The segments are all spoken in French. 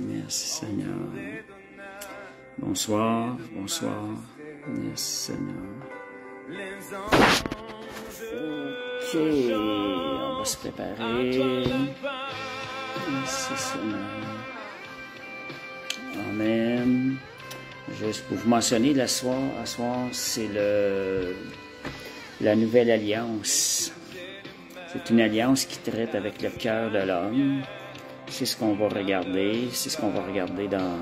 Merci Seigneur. Bonsoir, bonsoir. Merci Seigneur. Ok, on va se préparer. Merci Seigneur. Amen. Juste pour vous mentionner, à soir, c'est la nouvelle alliance. C'est une alliance qui traite avec le cœur de l'homme. C'est ce qu'on va regarder. C'est ce qu'on va regarder dans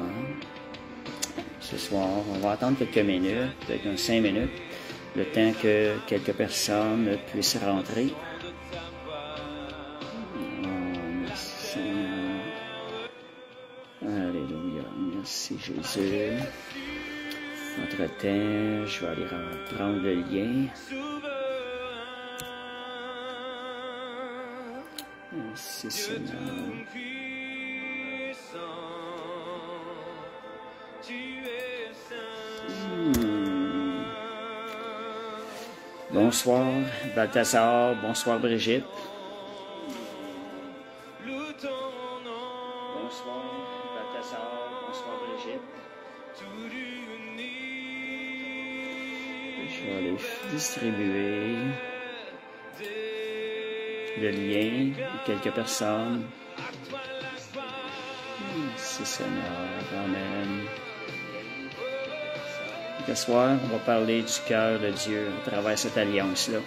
ce soir. On va attendre quelques minutes, peut-être 5 minutes, le temps que quelques personnes puissent rentrer. Merci. Alléluia. Merci Jésus. Entre-temps, je vais aller prendre le lien. Merci Seigneur. Bonsoir Balthazar, bonsoir Brigitte. Bonsoir Balthazar, bonsoir Brigitte. Je vais aller distribuer le lien à quelques personnes. Merci Seigneur, Amen. Ce soir, on va parler du cœur de Dieu à travers cette alliance-là.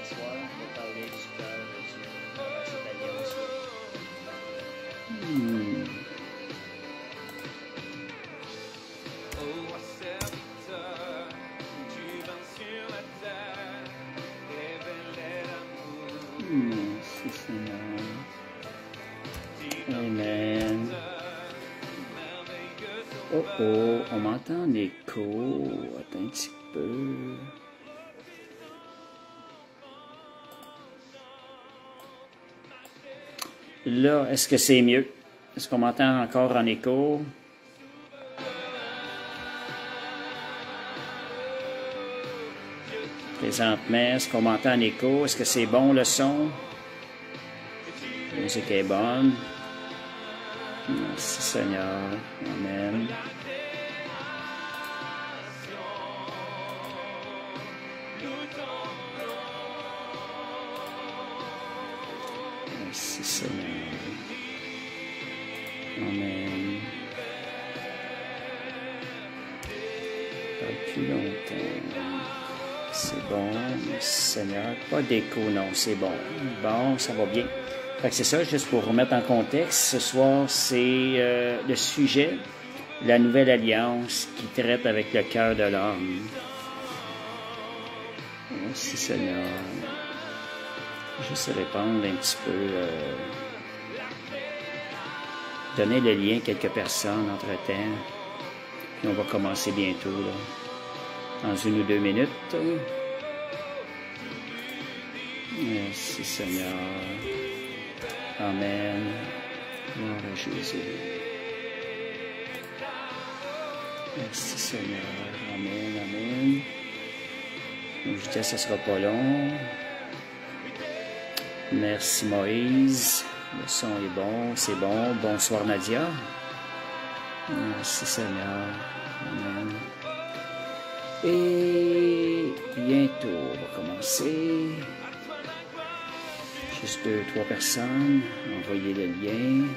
Ce soir, on va parler du cœur de Dieu à travers cette alliance-là. Merci Seigneur. Amen. Oh oh, on m'entend en écho. Attends un petit peu. Là, est-ce que c'est mieux? Est-ce qu'on m'entend encore en écho? Présentement, est-ce qu'on m'entend en écho? Est-ce que c'est bon le son? La musique est bonne. Merci Seigneur. Amen. Merci Seigneur. Amen. Pas plus longtemps. C'est bon, Seigneur. Pas d'écho, non, c'est bon. Bon, ça va bien. Fait que c'est ça, juste pour remettre en contexte, ce soir, c'est le sujet, la nouvelle alliance qui traite avec le cœur de l'homme. Merci Seigneur. Juste répondre un petit peu, donner le lien à quelques personnes entre-temps, puis on va commencer bientôt, là, dans 1 ou 2 minutes. Merci Seigneur. Amen. Gloire à Jésus. Merci Seigneur. Amen, amen. Je disais, ça ne sera pas long. Merci Moïse. Le son est bon, c'est bon. Bonsoir Nadia. Merci Seigneur. Amen. Et bientôt, on va commencer. Juste 2 ou 3 personnes. Envoyez le lien.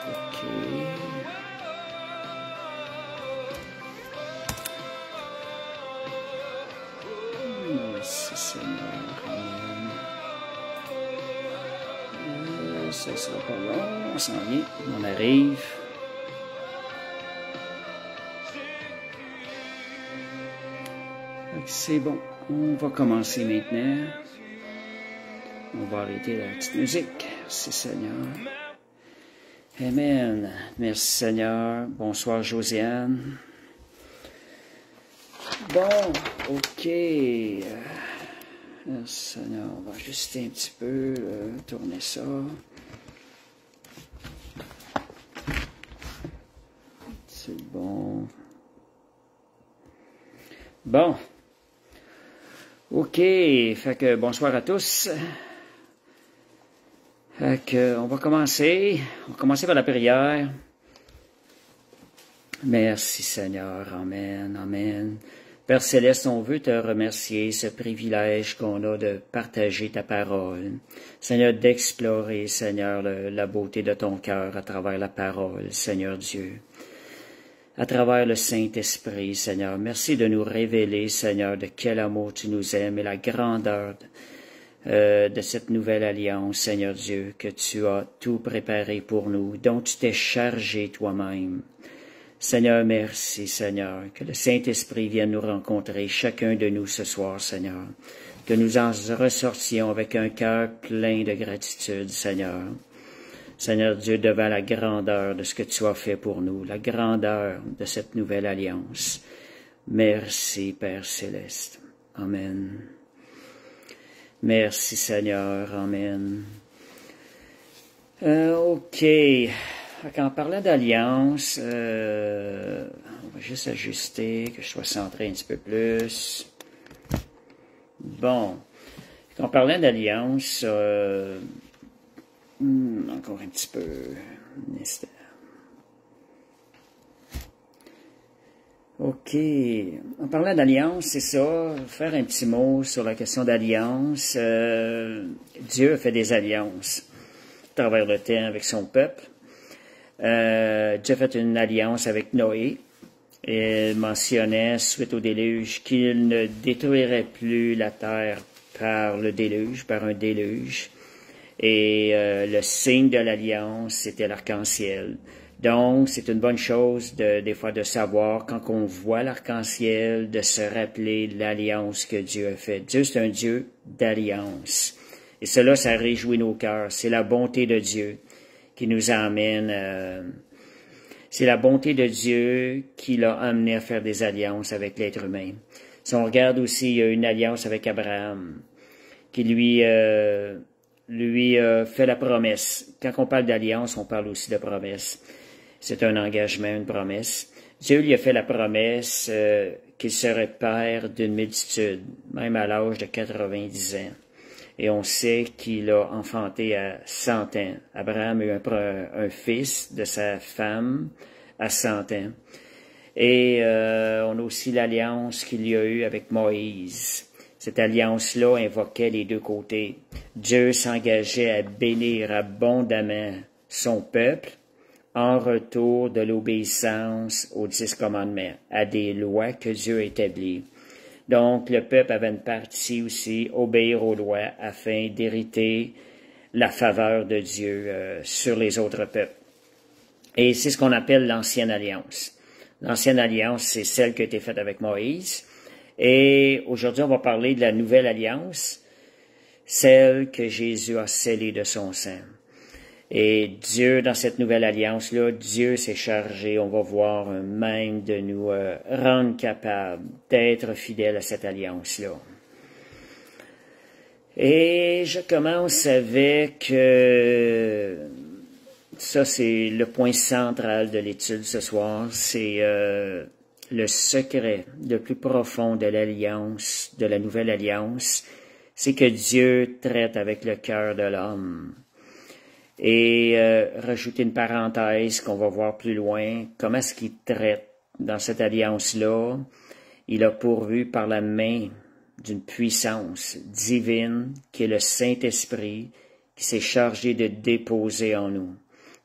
OK. Merci Seigneur. Amen. Ça sera pas long. On s'en vient. On arrive. C'est bon, on va commencer maintenant. On va arrêter la petite musique. Merci Seigneur. Amen. Merci Seigneur. Bonsoir Josiane. Bon, OK. Merci Seigneur. On va ajuster un petit peu, tourner ça. C'est bon. Bon. OK, fait que bonsoir à tous. Fait que on va commencer par la prière. Merci Seigneur, amen, amen. Père Céleste, on veut te remercier ce privilège qu'on a de partager ta parole. Seigneur, d'explorer, Seigneur, la beauté de ton cœur à travers la parole, Seigneur Dieu. À travers le Saint-Esprit, Seigneur. Merci de nous révéler, Seigneur, de quel amour tu nous aimes et la grandeur de cette nouvelle alliance, Seigneur Dieu, que tu as tout préparé pour nous, dont tu t'es chargé toi-même. Seigneur, merci, Seigneur, que le Saint-Esprit vienne nous rencontrer, chacun de nous ce soir, Seigneur, que nous en ressortions avec un cœur plein de gratitude, Seigneur. Seigneur Dieu, devant la grandeur de ce que tu as fait pour nous, la grandeur de cette nouvelle alliance. Merci, Père Céleste. Amen. Merci, Seigneur. Amen. OK. En parlant d'alliance, on va juste ajuster, que je sois centré un petit peu plus. Bon. En parlant d'alliance, encore un petit peu. OK. En parlant d'alliance, c'est ça. Faire un petit mot sur la question d'alliance. Dieu a fait des alliances à travers le temps avec son peuple. Dieu a fait une alliance avec Noé. Et il mentionnait, suite au déluge, qu'il ne détruirait plus la terre par le déluge, par un déluge. Et le signe de l'alliance, c'était l'arc-en-ciel. Donc, c'est une bonne chose des fois de savoir, quand on voit l'arc-en-ciel, de se rappeler l'alliance que Dieu a faite. Dieu, c'est un Dieu d'alliance. Et cela, ça réjouit nos cœurs. C'est la bonté de Dieu qui nous amène. C'est la bonté de Dieu qui l'a amené à faire des alliances avec l'être humain. Si on regarde aussi, il y a une alliance avec Abraham, qui lui fait la promesse. Quand on parle d'alliance, on parle aussi de promesse. C'est un engagement, une promesse. Dieu lui a fait la promesse qu'il serait père d'une multitude, même à l'âge de 90 ans. Et on sait qu'il a enfanté à 100 ans. Abraham a eu un fils de sa femme à 100 ans. Et on a aussi l'alliance qu'il y a eue avec Moïse. Cette alliance-là invoquait les deux côtés. Dieu s'engageait à bénir abondamment son peuple en retour de l'obéissance aux 10 commandements, à des lois que Dieu a établies. Donc, le peuple avait une partie aussi, obéir aux lois, afin d'hériter la faveur de Dieu sur les autres peuples. Et c'est ce qu'on appelle l'Ancienne Alliance. L'Ancienne Alliance, c'est celle qui a été faite avec Moïse. Et aujourd'hui, on va parler de la Nouvelle Alliance, celle que Jésus a scellée de son sang. Et Dieu, dans cette Nouvelle Alliance-là, Dieu s'est chargé, on va voir, même de nous rendre capables d'être fidèles à cette alliance-là. Et je commence avec... ça, c'est le point central de l'étude ce soir, c'est le secret le plus profond de l'alliance, de la Nouvelle Alliance, c'est que Dieu traite avec le cœur de l'homme. Et rajouter une parenthèse qu'on va voir plus loin, comment est-ce qu'il traite dans cette alliance-là? Il a pourvu par la main d'une puissance divine qui est le Saint-Esprit qui s'est chargé de déposer en nous.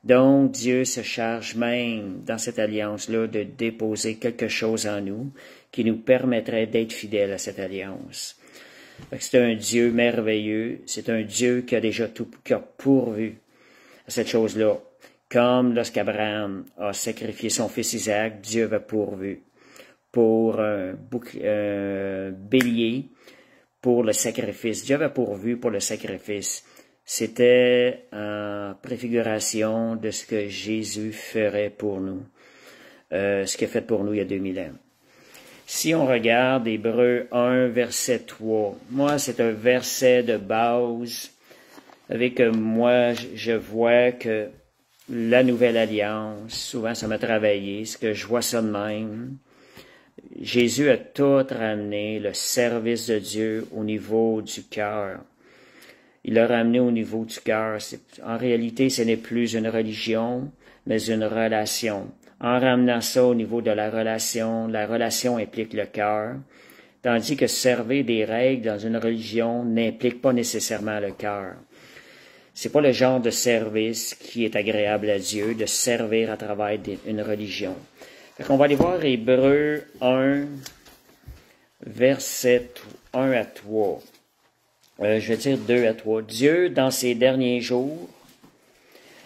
Donc, Dieu se charge même dans cette alliance-là de déposer quelque chose en nous qui nous permettrait d'être fidèles à cette alliance. C'est un Dieu merveilleux, c'est un Dieu qui a déjà tout, qui a pourvu à cette chose-là. Comme lorsqu'Abraham a sacrifié son fils Isaac, Dieu avait pourvu pour un bélier pour le sacrifice. Dieu avait pourvu pour le sacrifice. C'était en préfiguration de ce que Jésus ferait pour nous, ce qu'il a fait pour nous il y a 2000 ans. Si on regarde Hébreux 1, verset 3, moi c'est un verset de base avec moi je vois que la Nouvelle Alliance, souvent ça m'a travaillé, c'est que je vois ça de même. Jésus a tout ramené, le service de Dieu, au niveau du cœur. Il l'a ramené au niveau du cœur. En réalité, ce n'est plus une religion, mais une relation. En ramenant ça au niveau de la relation implique le cœur, tandis que servir des règles dans une religion n'implique pas nécessairement le cœur. C'est pas le genre de service qui est agréable à Dieu, de servir à travers une religion. Fait qu'on va aller voir Hébreux 1, verset 1 à 3. Je vais dire 2 à 3. Dieu, dans ces derniers jours,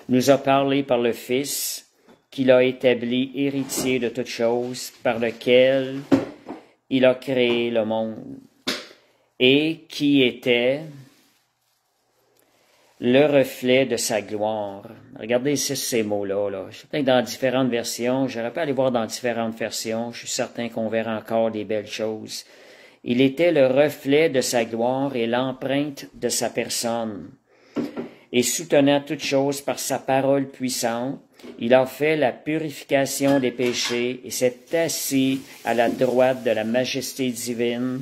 nous a parlé par le Fils, qu'il a établi héritier de toutes choses, par lequel il a créé le monde, et qui était le reflet de sa gloire. Regardez ici ces mots-là. Là. Je sais que dans différentes versions, j'aurais pu aller voir dans différentes versions, je suis certain qu'on verra encore des belles choses. Il était le reflet de sa gloire et l'empreinte de sa personne. Et soutenant toutes choses par sa parole puissante, il a fait la purification des péchés et s'est assis à la droite de la majesté divine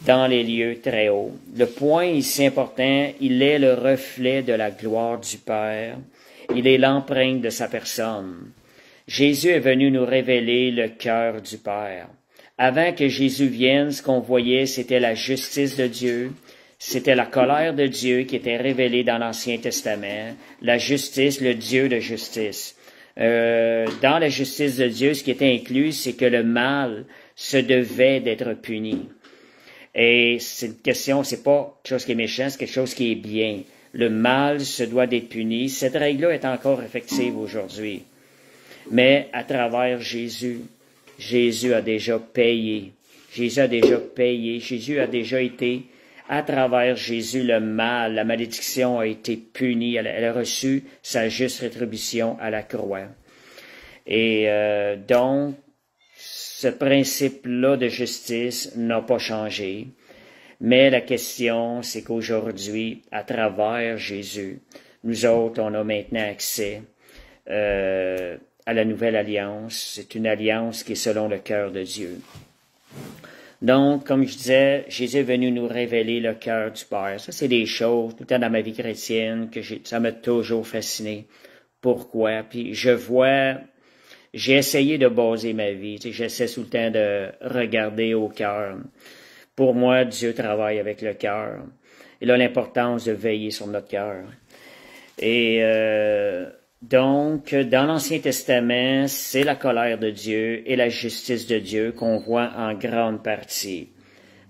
dans les lieux très hauts. Le point ici important, il est le reflet de la gloire du Père. Il est l'empreinte de sa personne. Jésus est venu nous révéler le cœur du Père. Avant que Jésus vienne, ce qu'on voyait, c'était la justice de Dieu. C'était la colère de Dieu qui était révélée dans l'Ancien Testament. La justice, le Dieu de justice. Dans la justice de Dieu, ce qui était inclus, c'est que le mal se devait d'être puni. Et c'est une question, c'est pas quelque chose qui est méchant, c'est quelque chose qui est bien. Le mal se doit d'être puni. Cette règle-là est encore effective aujourd'hui. Mais à travers Jésus, Jésus a déjà payé. Jésus a déjà payé. Jésus a déjà été, à travers Jésus, le mal, la malédiction a été punie. Elle a reçu sa juste rétribution à la croix. Et donc, ce principe-là de justice n'a pas changé. Mais la question, c'est qu'aujourd'hui, à travers Jésus, nous autres, on a maintenant accès à la nouvelle alliance. C'est une alliance qui est selon le cœur de Dieu. Donc, comme je disais, Jésus est venu nous révéler le cœur du Père. Ça, c'est des choses, tout le temps dans ma vie chrétienne, que ça m'a toujours fasciné. Pourquoi? Puis j'ai essayé de baser ma vie. Tu sais, j'essaie tout le temps de regarder au cœur. Pour moi, Dieu travaille avec le cœur. Il a l'importance de veiller sur notre cœur. Et donc, dans l'Ancien Testament, c'est la colère de Dieu et la justice de Dieu qu'on voit en grande partie.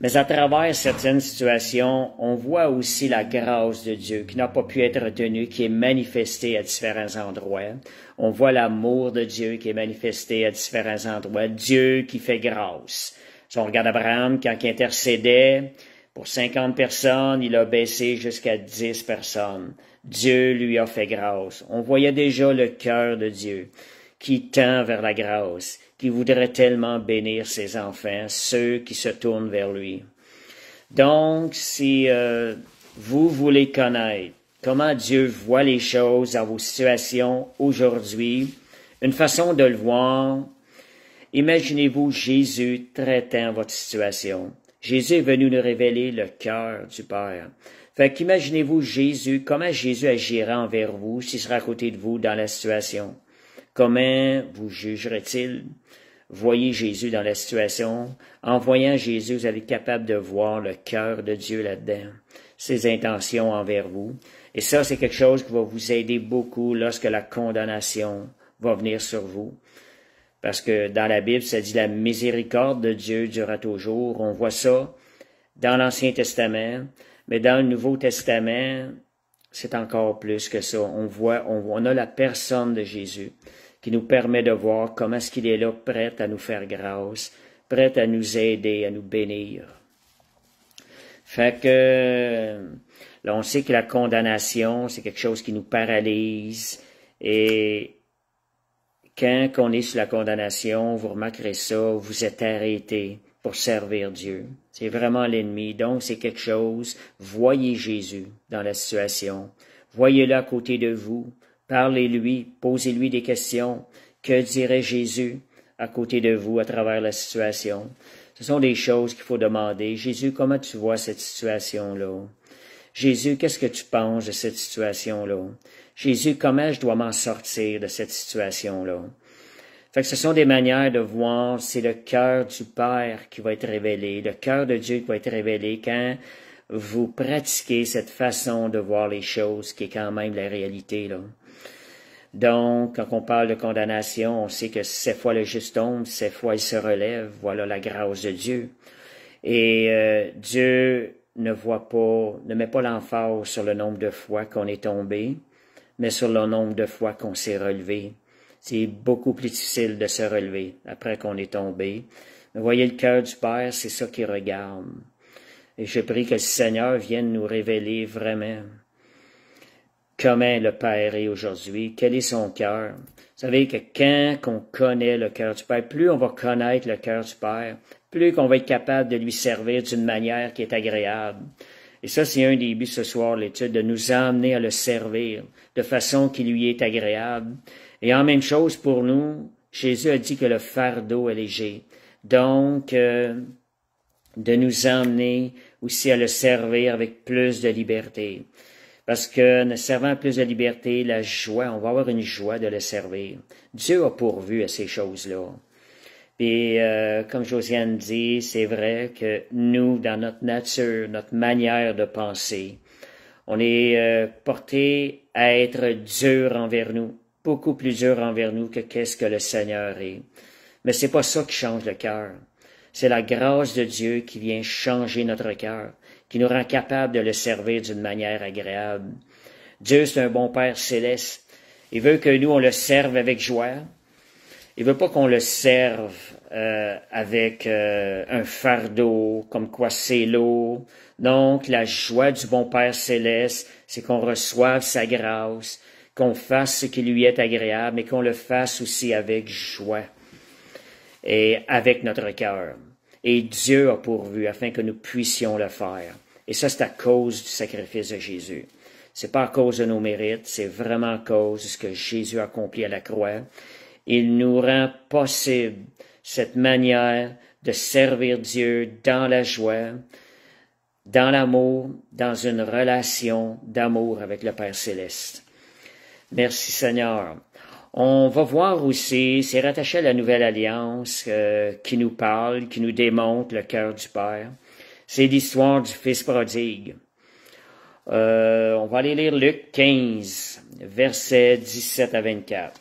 Mais à travers certaines situations, on voit aussi la grâce de Dieu qui n'a pas pu être retenue, qui est manifestée à différents endroits. On voit l'amour de Dieu qui est manifesté à différents endroits. Dieu qui fait grâce. Si on regarde Abraham, quand il intercédait pour 50 personnes, il a baissé jusqu'à 10 personnes. Dieu lui a fait grâce. On voyait déjà le cœur de Dieu qui tend vers la grâce, qui voudrait tellement bénir ses enfants, ceux qui se tournent vers lui. Donc, si vous voulez connaître comment Dieu voit les choses dans vos situations aujourd'hui, une façon de le voir, imaginez-vous Jésus traitant votre situation. Jésus est venu nous révéler le cœur du Père. Fait qu'imaginez-vous Jésus, comment Jésus agira envers vous s'il sera à côté de vous dans la situation. Comment vous jugerait-il? Voyez Jésus dans la situation. En voyant Jésus, vous allez être capable de voir le cœur de Dieu là-dedans, ses intentions envers vous. Et ça, c'est quelque chose qui va vous aider beaucoup lorsque la condamnation va venir sur vous. Parce que dans la Bible, ça dit la miséricorde de Dieu durera toujours. On voit ça dans l'Ancien Testament, mais dans le Nouveau Testament, c'est encore plus que ça. On a la personne de Jésus qui nous permet de voir comment est-ce qu'il est là, prêt à nous faire grâce, prêt à nous aider, à nous bénir. Fait que, là, on sait que la condamnation, c'est quelque chose qui nous paralyse. Et quand on est sur la condamnation, vous remarquerez ça, vous êtes arrêté pour servir Dieu. C'est vraiment l'ennemi. Donc, c'est quelque chose. Voyez Jésus dans la situation. Voyez-le à côté de vous. Parlez-lui, posez-lui des questions. Que dirait Jésus? à côté de vous à travers la situation. Ce sont des choses qu'il faut demander. Jésus, comment tu vois cette situation-là? Jésus, qu'est-ce que tu penses de cette situation-là? Jésus, comment je dois m'en sortir de cette situation-là? Fait que ce sont des manières de voir, c'est le cœur du Père qui va être révélé, le cœur de Dieu qui va être révélé quand vous pratiquez cette façon de voir les choses qui est quand même la réalité, là. Donc, quand on parle de condamnation, on sait que 7 fois le juste tombe, 7 fois il se relève, voilà la grâce de Dieu. Et Dieu ne met pas l'emphase sur le nombre de fois qu'on est tombé, mais sur le nombre de fois qu'on s'est relevé. C'est beaucoup plus difficile de se relever après qu'on est tombé. Mais voyez, le cœur du Père, c'est ça qu'il regarde. Et je prie que le Seigneur vienne nous révéler vraiment comment le Père est aujourd'hui, quel est son cœur. Vous savez que quand on connaît le cœur du Père, plus on va connaître le cœur du Père, plus qu'on va être capable de lui servir d'une manière qui est agréable. Et ça, c'est un des buts ce soir, l'étude, de nous emmener à le servir de façon qui lui est agréable. Et en même chose pour nous, Jésus a dit que le fardeau est léger. Donc, de nous emmener aussi à le servir avec plus de liberté. Parce que, ne servant plus de liberté, la joie, on va avoir une joie de le servir. Dieu a pourvu à ces choses-là. Puis, comme Josiane dit, c'est vrai que nous, dans notre nature, notre manière de penser, on est porté à être dur envers nous, beaucoup plus dur envers nous que qu'est-ce que le Seigneur est. Mais c'est pas ça qui change le cœur. C'est la grâce de Dieu qui vient changer notre cœur, qui nous rend capable de le servir d'une manière agréable. Dieu, c'est un bon Père céleste. Il veut que nous, on le serve avec joie. Il veut pas qu'on le serve avec un fardeau, comme quoi c'est lourd. Donc, la joie du bon Père céleste, c'est qu'on reçoive sa grâce, qu'on fasse ce qui lui est agréable, mais qu'on le fasse aussi avec joie et avec notre cœur. Et Dieu a pourvu afin que nous puissions le faire. Et ça, c'est à cause du sacrifice de Jésus. C'est pas à cause de nos mérites, c'est vraiment à cause de ce que Jésus a accompli à la croix. Il nous rend possible cette manière de servir Dieu dans la joie, dans l'amour, dans une relation d'amour avec le Père céleste. Merci Seigneur. On va voir aussi, c'est rattaché à la Nouvelle Alliance qui nous parle, qui nous démontre le cœur du Père. C'est l'histoire du Fils prodigue. On va aller lire Luc 15, versets 17 à 24.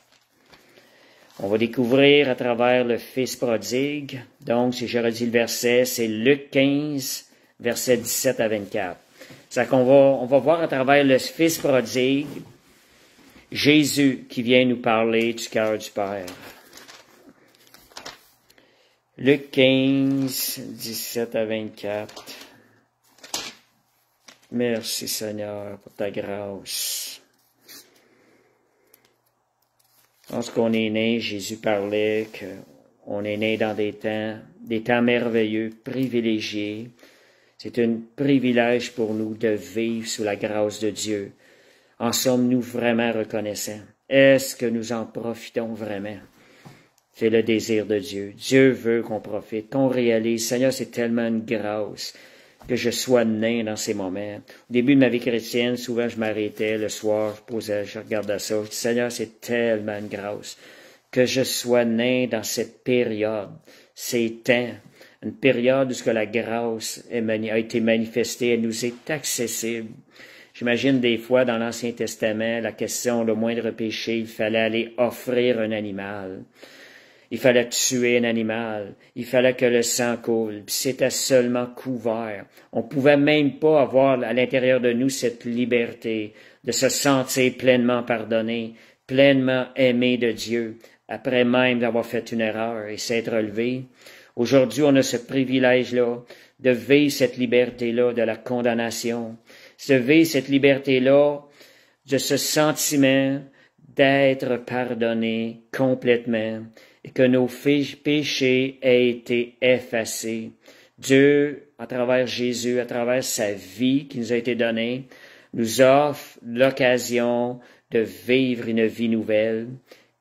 On va découvrir à travers le Fils prodigue. Donc, si je redis le verset, c'est Luc 15, versets 17 à 24. C'est qu'on on va voir à travers le Fils prodigue Jésus qui vient nous parler du cœur du Père. Luc 15, 17 à 24. Merci Seigneur pour ta grâce. Lorsqu'on est né, Jésus parlait qu'on est né dans des temps merveilleux, privilégiés. C'est un privilège pour nous de vivre sous la grâce de Dieu. En sommes-nous vraiment reconnaissants? Est-ce que nous en profitons vraiment? C'est le désir de Dieu. Dieu veut qu'on profite, qu'on réalise. Seigneur, c'est tellement une grâce que je sois né dans ces moments. Au début de ma vie chrétienne, souvent je m'arrêtais le soir, je regardais ça. Je dis, Seigneur, c'est tellement une grâce que je sois né dans cette période, ces temps, une période où ce que la grâce a été manifestée, elle nous est accessible. J'imagine des fois dans l'Ancien Testament, la question, le moindre péché, il fallait aller offrir un animal. Il fallait tuer un animal. Il fallait que le sang coule. Puis c'était seulement couvert. On pouvait même pas avoir à l'intérieur de nous cette liberté de se sentir pleinement pardonné, pleinement aimé de Dieu, après même d'avoir fait une erreur et s'être relevé. Aujourd'hui, on a ce privilège-là de vivre cette liberté-là de la condamnation, de vivre cette liberté-là de ce sentiment d'être pardonné complètement et que nos péchés aient été effacés. Dieu, à travers Jésus, à travers sa vie qui nous a été donnée, nous offre l'occasion de vivre une vie nouvelle,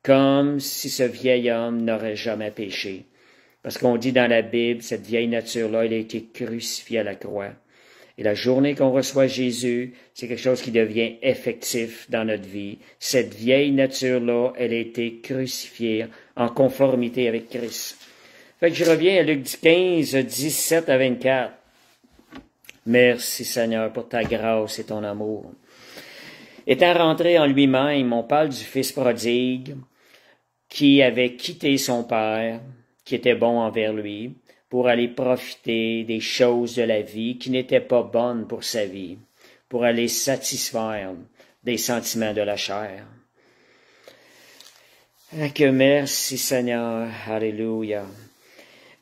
comme si ce vieil homme n'aurait jamais péché. Parce qu'on dit dans la Bible, cette vieille nature-là, elle a été crucifiée à la croix. Et la journée qu'on reçoit Jésus, c'est quelque chose qui devient effectif dans notre vie. Cette vieille nature-là, elle a été crucifiée en conformité avec Christ. Fait que je reviens à Luc 15, 17 à 24. Merci Seigneur pour ta grâce et ton amour. Étant rentré en lui-même, on parle du fils prodigue qui avait quitté son père, qui était bon envers lui, pour aller profiter des choses de la vie qui n'étaient pas bonnes pour sa vie, pour aller satisfaire des sentiments de la chair. Que merci Seigneur, alléluia.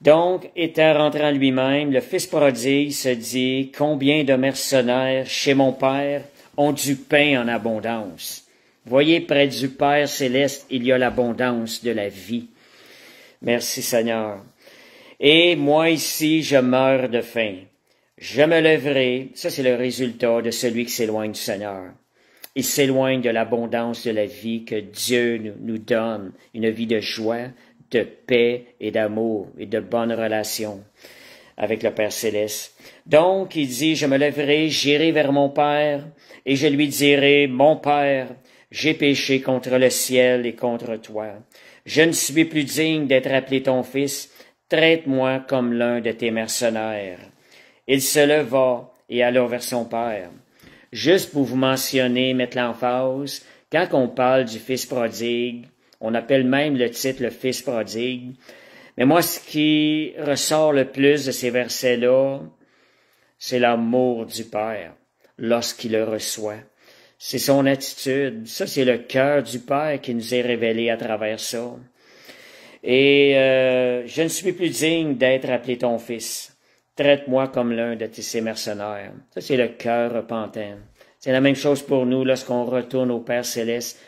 Donc, étant rentré en lui-même, le fils prodigue se dit, combien de mercenaires chez mon père ont du pain en abondance. Voyez, près du Père céleste, il y a l'abondance de la vie. Merci Seigneur. Et moi ici, je meurs de faim. Je me lèverai. Ça, c'est le résultat de celui qui s'éloigne du Seigneur. Il s'éloigne de l'abondance de la vie que Dieu nous donne, une vie de joie, de paix et d'amour et de bonnes relations avec le Père céleste. Donc, il dit, je me lèverai, j'irai vers mon Père, et je lui dirai, mon Père, j'ai péché contre le ciel et contre toi. Je ne suis plus digne d'être appelé ton fils. Traite-moi comme l'un de tes mercenaires. Il se leva et alla vers son père. Juste pour vous mentionner, mettre l'emphase, quand on parle du fils prodigue, on appelle même le titre le fils prodigue. Mais moi, ce qui ressort le plus de ces versets-là, c'est l'amour du Père lorsqu'il le reçoit. C'est son attitude. Ça, c'est le cœur du Père qui nous est révélé à travers ça. Et je ne suis plus digne d'être appelé ton fils. Traite-moi comme l'un de ces mercenaires. Ça, c'est le cœur repentant. C'est la même chose pour nous lorsqu'on retourne au Père céleste.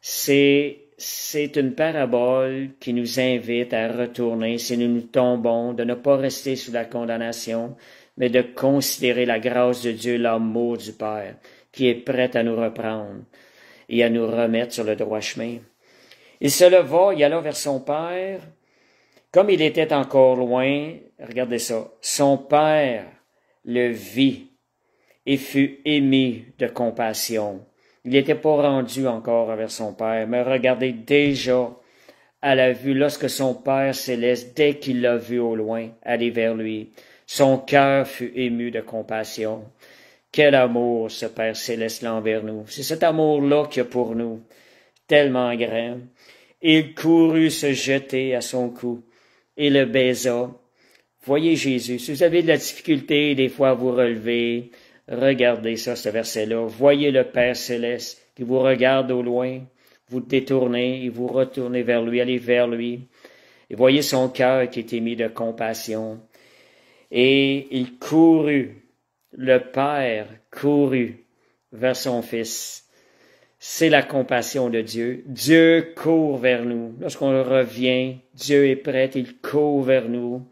C'est une parabole qui nous invite à retourner, si nous nous tombons, de ne pas rester sous la condamnation, mais de considérer la grâce de Dieu, l'amour du Père, qui est prêt à nous reprendre et à nous remettre sur le droit chemin. Il se leva, il alla vers son père. Comme il était encore loin, regardez ça, son père le vit et fut ému de compassion. Il n'était pas rendu encore vers son père, mais regardez déjà à la vue, lorsque son Père céleste, dès qu'il l'a vu au loin, aller vers lui, son cœur fut ému de compassion. Quel amour ce Père céleste-là envers nous. C'est cet amour-là qu'il y a pour nous, tellement grand. Il courut se jeter à son cou et le baisa. Voyez Jésus, si vous avez de la difficulté des fois à vous relever, regardez ça, ce verset-là. Voyez le Père céleste qui vous regarde au loin, vous détournez et vous retournez vers lui, allez vers lui. Et voyez son cœur qui est émis de compassion. Et il courut, le Père courut vers son Fils. C'est la compassion de Dieu. Dieu court vers nous. Lorsqu'on revient, Dieu est prêt, il court vers nous.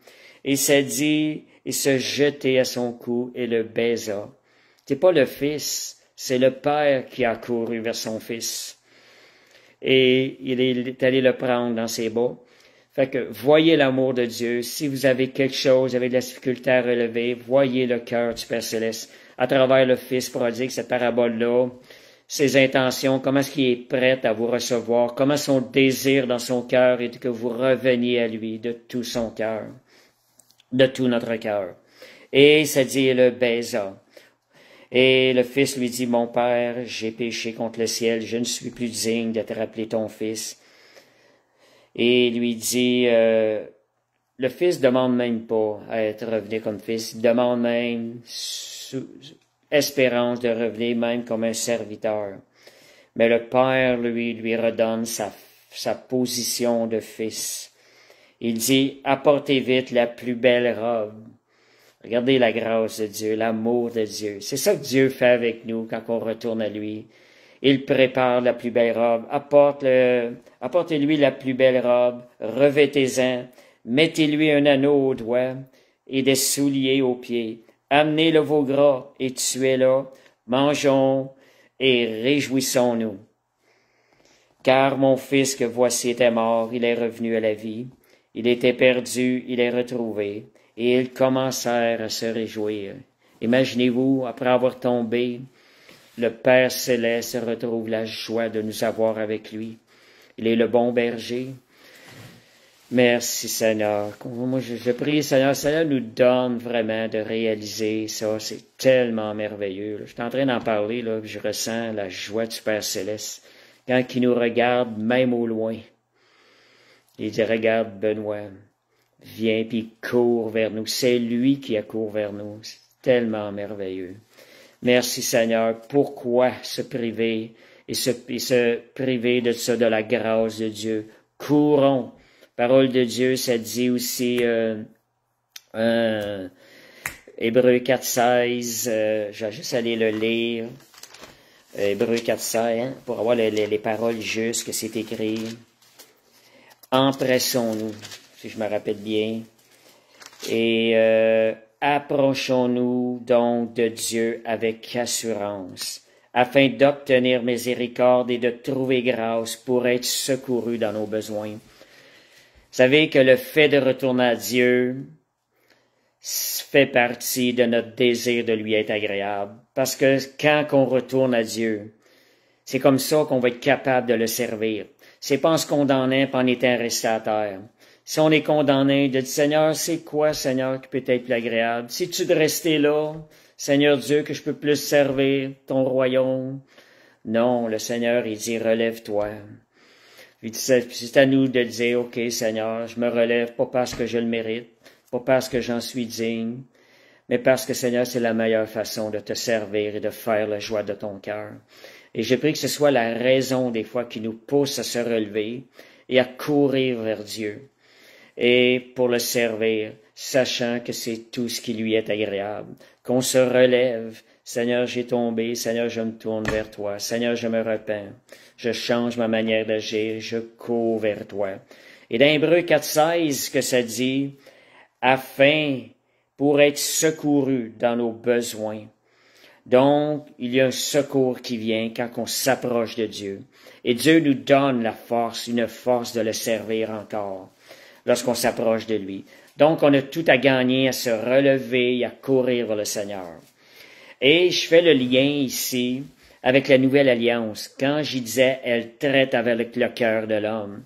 Et ça dit, il se jetait à son cou et le baisa. C'est pas le Fils, c'est le Père qui a couru vers son Fils. Et il est allé le prendre dans ses bras. Fait que voyez l'amour de Dieu. Si vous avez quelque chose, vous avez de la difficulté à relever, voyez le cœur du Père céleste à travers le Fils prodigue, cette parabole-là, ses intentions, comment est-ce qu'il est prêt à vous recevoir, comment son désir dans son cœur est que vous reveniez à lui de tout son cœur, de tout notre cœur. Et ça dit, le baisa. Et le fils lui dit, mon père, j'ai péché contre le ciel, je ne suis plus digne d'être appelé ton fils. Et il lui dit, le fils demande même pas à être revenu comme fils, il demande même espérance de revenir même comme un serviteur. Mais le père, lui redonne sa position de fils. Il dit, apportez vite la plus belle robe. Regardez la grâce de Dieu, l'amour de Dieu. C'est ça que Dieu fait avec nous quand on retourne à lui. Il prépare la plus belle robe. Apportez-lui la plus belle robe. Revêtez-en. Mettez-lui un anneau au doigt et des souliers aux pieds. Amenez le veau gras et tuez-le. Mangeons et réjouissons-nous. Car mon fils que voici était mort, il est revenu à la vie. Il était perdu, il est retrouvé. Et ils commencèrent à se réjouir. Imaginez-vous, après avoir tombé, le Père Céleste retrouve la joie de nous avoir avec lui. Il est le bon berger. Merci Seigneur. Moi, je prie Seigneur, Seigneur nous donne vraiment de réaliser ça. C'est tellement merveilleux. Je suis en train d'en parler, là, je ressens la joie du Père Céleste. Quand il nous regarde, même au loin, il dit, regarde Benoît, viens, puis il court vers nous. C'est lui qui accourt vers nous. C'est tellement merveilleux. Merci Seigneur. Pourquoi se priver et se priver de ça, de la grâce de Dieu? Courons. Parole de Dieu, ça dit aussi, Hébreux 4.16, je vais juste aller le lire. Hébreux 4.16, hein, pour avoir les paroles justes que c'est écrit. Empressons-nous, si je me rappelle bien, et approchons-nous donc de Dieu avec assurance, afin d'obtenir miséricorde et de trouver grâce pour être secourus dans nos besoins. Vous savez que le fait de retourner à Dieu fait partie de notre désir de lui être agréable. Parce que quand on retourne à Dieu, c'est comme ça qu'on va être capable de le servir. C'est pas en se condamnant et en étant resté à terre. Si on est condamné, de dire, Seigneur, c'est quoi, Seigneur, qui peut être plus agréable? Si tu de rester là, Seigneur Dieu, que je peux plus servir ton royaume? Non, le Seigneur, il dit, relève-toi. C'est à nous de dire, OK, Seigneur, je me relève pas parce que je le mérite, pas parce que j'en suis digne, mais parce que, Seigneur, c'est la meilleure façon de te servir et de faire la joie de ton cœur. Et je prie que ce soit la raison des fois qui nous pousse à se relever et à courir vers Dieu et pour le servir, sachant que c'est tout ce qui lui est agréable, qu'on se relève. Seigneur, j'ai tombé, Seigneur, je me tourne vers toi. Seigneur, je me repens. Je change ma manière d'agir, je cours vers toi. Et dans Hébreux 4.16, que ça dit, afin, pour être secouru dans nos besoins. Donc, il y a un secours qui vient quand on s'approche de Dieu. Et Dieu nous donne la force, une force de le servir encore, lorsqu'on s'approche de lui. Donc, on a tout à gagner à se relever et à courir vers le Seigneur. Et je fais le lien ici avec la nouvelle alliance. Quand j'y disais, elle traite avec le cœur de l'homme.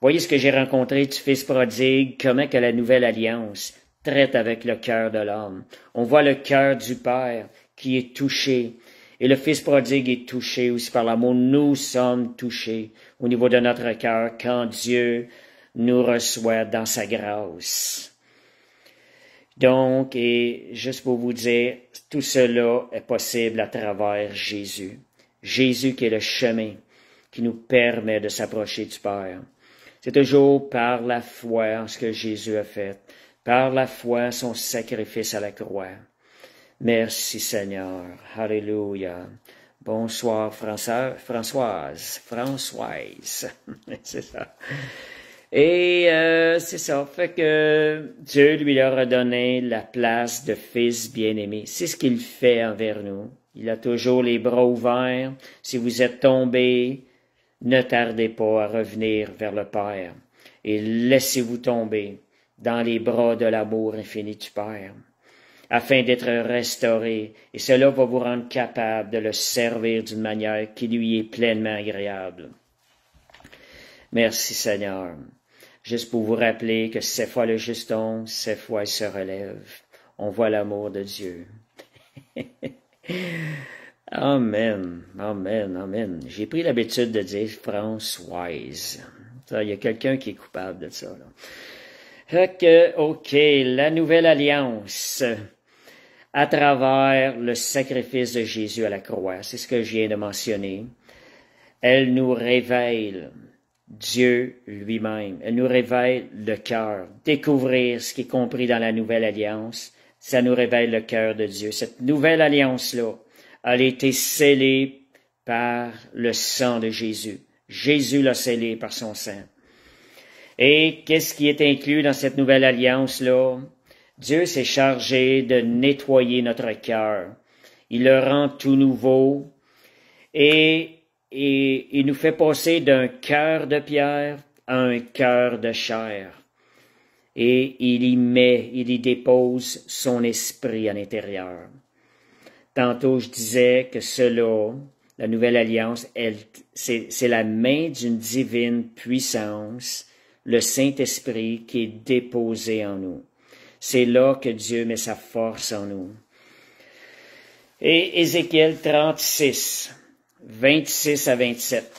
Voyez ce que j'ai rencontré du Fils prodigue, comment que la nouvelle alliance traite avec le cœur de l'homme. On voit le cœur du Père qui est touché. Et le Fils prodigue est touché aussi par l'amour. Nous sommes touchés au niveau de notre cœur quand Dieu nous reçoit dans sa grâce. Donc, et juste pour vous dire, tout cela est possible à travers Jésus. Jésus qui est le chemin qui nous permet de s'approcher du Père. C'est toujours par la foi en ce que Jésus a fait, par la foi en son sacrifice à la croix. Merci Seigneur. Alléluia. Bonsoir Françoise. C'est ça. Et c'est ça, fait que Dieu lui leur a donné la place de fils bien-aimé. C'est ce qu'il fait envers nous. Il a toujours les bras ouverts. Si vous êtes tombés, ne tardez pas à revenir vers le Père et laissez-vous tomber dans les bras de l'amour infini du Père, afin d'être restauré. Et cela va vous rendre capable de le servir d'une manière qui lui est pleinement agréable. Merci Seigneur. Juste pour vous rappeler que 7 fois le juste tombe, 7 fois il se relève. On voit l'amour de Dieu. Amen, amen, amen. J'ai pris l'habitude de dire Françoise. Ça, il y a quelqu'un qui est coupable de ça, là. Fait que, OK, la nouvelle alliance à travers le sacrifice de Jésus à la croix, c'est ce que je viens de mentionner. Elle nous révèle Dieu lui-même. Elle nous révèle le cœur. Découvrir ce qui est compris dans la nouvelle alliance, ça nous révèle le cœur de Dieu. Cette nouvelle alliance-là, elle a été scellée par le sang de Jésus. Jésus l'a scellée par son sang. Et qu'est-ce qui est inclus dans cette nouvelle alliance-là? Dieu s'est chargé de nettoyer notre cœur. Il le rend tout nouveau et et il nous fait passer d'un cœur de pierre à un cœur de chair. Et il y dépose son esprit à l'intérieur. Tantôt, je disais que cela, la nouvelle alliance, c'est la main d'une divine puissance, le Saint-Esprit qui est déposé en nous. C'est là que Dieu met sa force en nous. Et Ézéchiel 36, 26 à 27.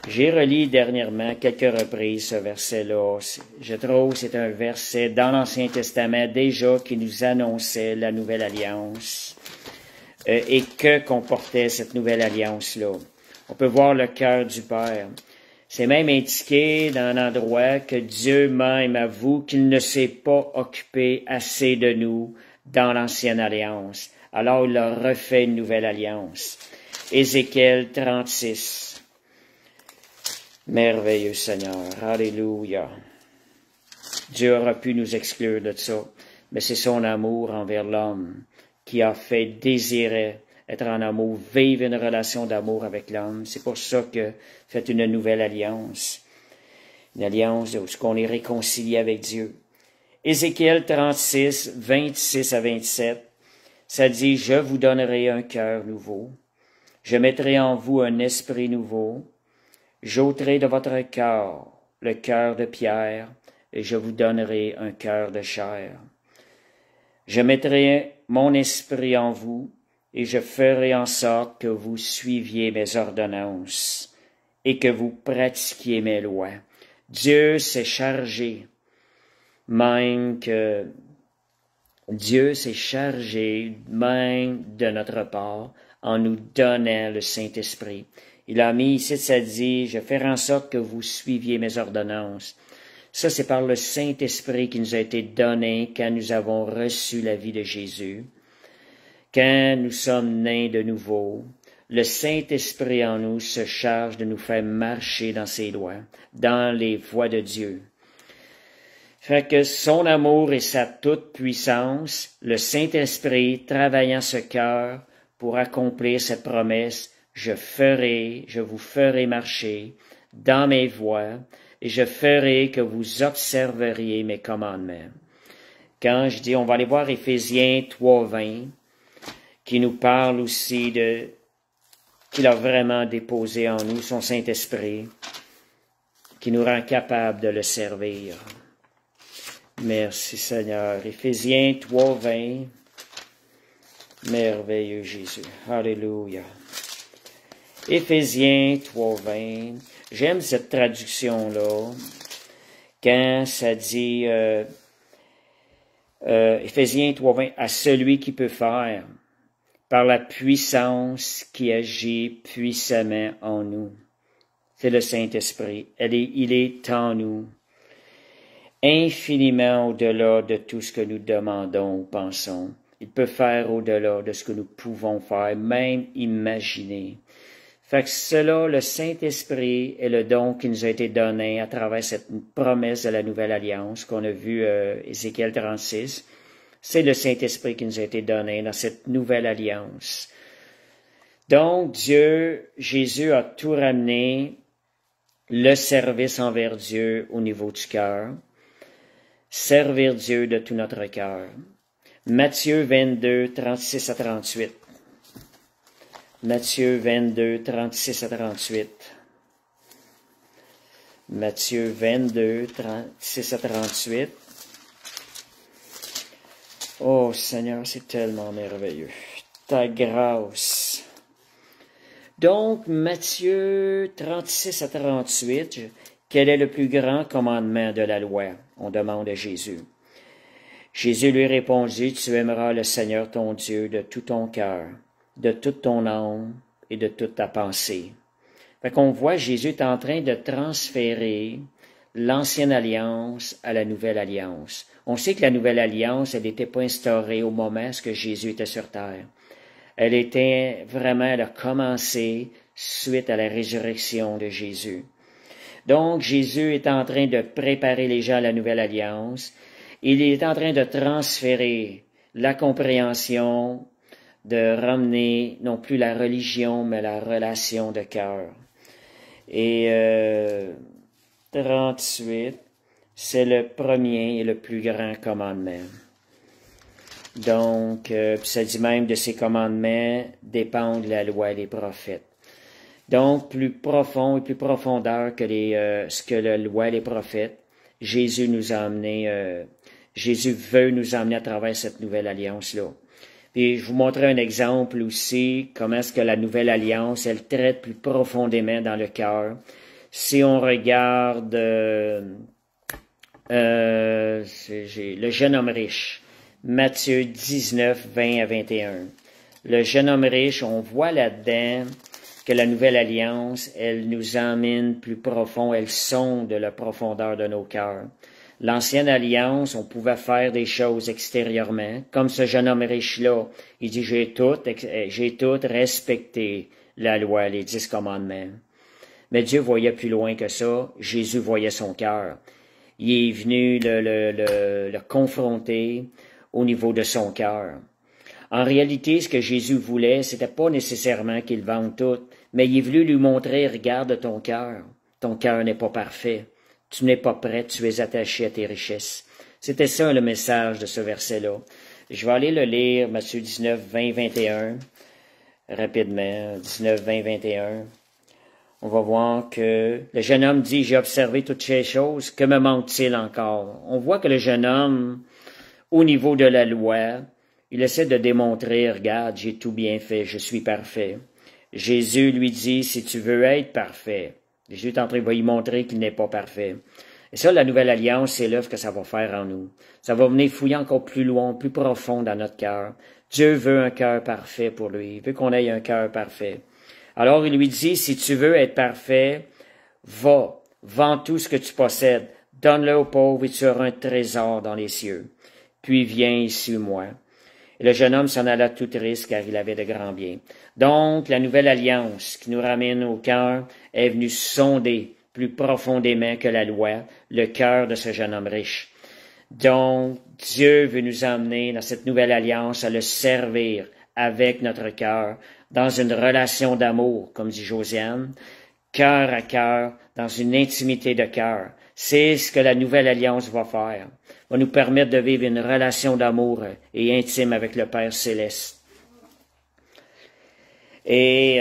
J'ai relu dernièrement quelques reprises ce verset-là. Je trouve que c'est un verset dans l'Ancien Testament déjà qui nous annonçait la nouvelle alliance et que comportait cette nouvelle alliance-là. On peut voir le cœur du Père. C'est même indiqué dans un endroit que Dieu même avoue qu'il ne s'est pas occupé assez de nous dans l'ancienne alliance. Alors il a refait une nouvelle alliance. Ézéchiel 36. Merveilleux Seigneur. Alléluia. Dieu aura pu nous exclure de ça, mais c'est son amour envers l'homme qui a fait désirer être en amour, vivre une relation d'amour avec l'homme. C'est pour ça que fait une nouvelle alliance. Une alliance où on est réconcilié avec Dieu. Ézéchiel 36, 26 à 27, ça dit, « Je vous donnerai un cœur nouveau. Je mettrai en vous un esprit nouveau. J'ôterai de votre cœur le cœur de pierre, et je vous donnerai un cœur de chair. Je mettrai mon esprit en vous, et je ferai en sorte que vous suiviez mes ordonnances, et que vous pratiquiez mes lois. » Dieu s'est chargé, même de notre part, en nous donnant le Saint-Esprit. Il a mis ici, ça dit, « Je ferai en sorte que vous suiviez mes ordonnances. » Ça, c'est par le Saint-Esprit qui nous a été donné quand nous avons reçu la vie de Jésus. Quand nous sommes nés de nouveau, le Saint-Esprit en nous se charge de nous faire marcher dans ses lois, dans les voies de Dieu. Fait que son amour et sa toute-puissance, le Saint-Esprit travaillant ce cœur pour accomplir cette promesse, je vous ferai marcher dans mes voies, et je ferai que vous observeriez mes commandements. Quand je dis, on va aller voir Éphésiens 3:20, qui nous parle aussi qu'il a vraiment déposé en nous son Saint-Esprit, qui nous rend capables de le servir. Merci Seigneur. Éphésiens 3:20, merveilleux Jésus. Alléluia. Éphésiens 3:20. J'aime cette traduction-là. Quand ça dit Éphésiens 3:20, à celui qui peut faire, par la puissance qui agit puissamment en nous. C'est le Saint-Esprit. Il est en nous, infiniment au-delà de tout ce que nous demandons ou pensons. Il peut faire au-delà de ce que nous pouvons faire, même imaginer. Fait que cela, le Saint-Esprit est le don qui nous a été donné à travers cette promesse de la Nouvelle Alliance qu'on a vu Ézéchiel 36. C'est le Saint-Esprit qui nous a été donné dans cette Nouvelle Alliance. Donc, Jésus a tout ramené, le service envers Dieu au niveau du cœur, servir Dieu de tout notre cœur. Matthieu 22, 36 à 38. Matthieu 22, 36 à 38. Matthieu 22, 36 à 38. Oh Seigneur, c'est tellement merveilleux. Ta grâce. Donc, Matthieu 36 à 38, quel est le plus grand commandement de la loi? On demande à Jésus. Jésus lui répondit, tu aimeras le Seigneur ton Dieu de tout ton cœur, de toute ton âme et de toute ta pensée. Fait qu'on voit Jésus est en train de transférer l'ancienne alliance à la nouvelle alliance. On sait que la nouvelle alliance, elle n'était pas instaurée au moment où Jésus était sur terre. Elle a commencé suite à la résurrection de Jésus. Donc, Jésus est en train de préparer les gens à la nouvelle alliance. Il est en train de transférer la compréhension de ramener non plus la religion, mais la relation de cœur. Et 38, c'est le premier et le plus grand commandement. Donc, ça dit même de ces commandements dépendent la loi et les prophètes. Donc, plus profond et plus profondeur que ce que la loi et les prophètes, Jésus nous a amené, Jésus veut nous emmener à travers cette nouvelle alliance-là. Et je vous montrerai un exemple aussi, comment est-ce que la nouvelle alliance, elle traite plus profondément dans le cœur. Si on regarde le jeune homme riche, Matthieu 19, 20 à 21. Le jeune homme riche, on voit là-dedans que la nouvelle alliance, elle nous emmène plus profond, elle sonde la profondeur de nos cœurs. L'ancienne alliance, on pouvait faire des choses extérieurement, comme ce jeune homme riche-là. Il dit, j'ai tout respecté la loi, les 10 commandements. Mais Dieu voyait plus loin que ça. Jésus voyait son cœur. Il est venu le confronter au niveau de son cœur. En réalité, ce que Jésus voulait, c'était pas nécessairement qu'il vende tout, mais il est venu lui montrer, regarde ton cœur. Ton cœur n'est pas parfait. Tu n'es pas prêt, tu es attaché à tes richesses. C'était ça le message de ce verset-là. Je vais aller le lire, Matthieu 19, 20, 21, rapidement, 19, 20, 21. On va voir que le jeune homme dit, j'ai observé toutes ces choses, que me manque-t-il encore? On voit que le jeune homme, au niveau de la loi, il essaie de démontrer, regarde, j'ai tout bien fait, je suis parfait. Jésus lui dit, si tu veux être parfait, Jésus est en train de lui montrer qu'il n'est pas parfait. Et ça, la nouvelle alliance, c'est l'œuvre que ça va faire en nous. Ça va venir fouiller encore plus loin, plus profond dans notre cœur. Dieu veut un cœur parfait pour lui. Il veut qu'on ait un cœur parfait. Alors, il lui dit, si tu veux être parfait, va, vends tout ce que tu possèdes, donne-le aux pauvres et tu auras un trésor dans les cieux. Puis viens et suis-moi. Et le jeune homme s'en alla tout triste car il avait de grands biens. Donc, la nouvelle alliance qui nous ramène au cœur est venue sonder plus profondément que la loi le cœur de ce jeune homme riche. Donc, Dieu veut nous emmener dans cette nouvelle alliance à le servir avec notre cœur, dans une relation d'amour, comme dit Josiane, cœur à cœur, dans une intimité de cœur. C'est ce que la nouvelle alliance va faire. Va nous permettre de vivre une relation d'amour et intime avec le Père Céleste. Et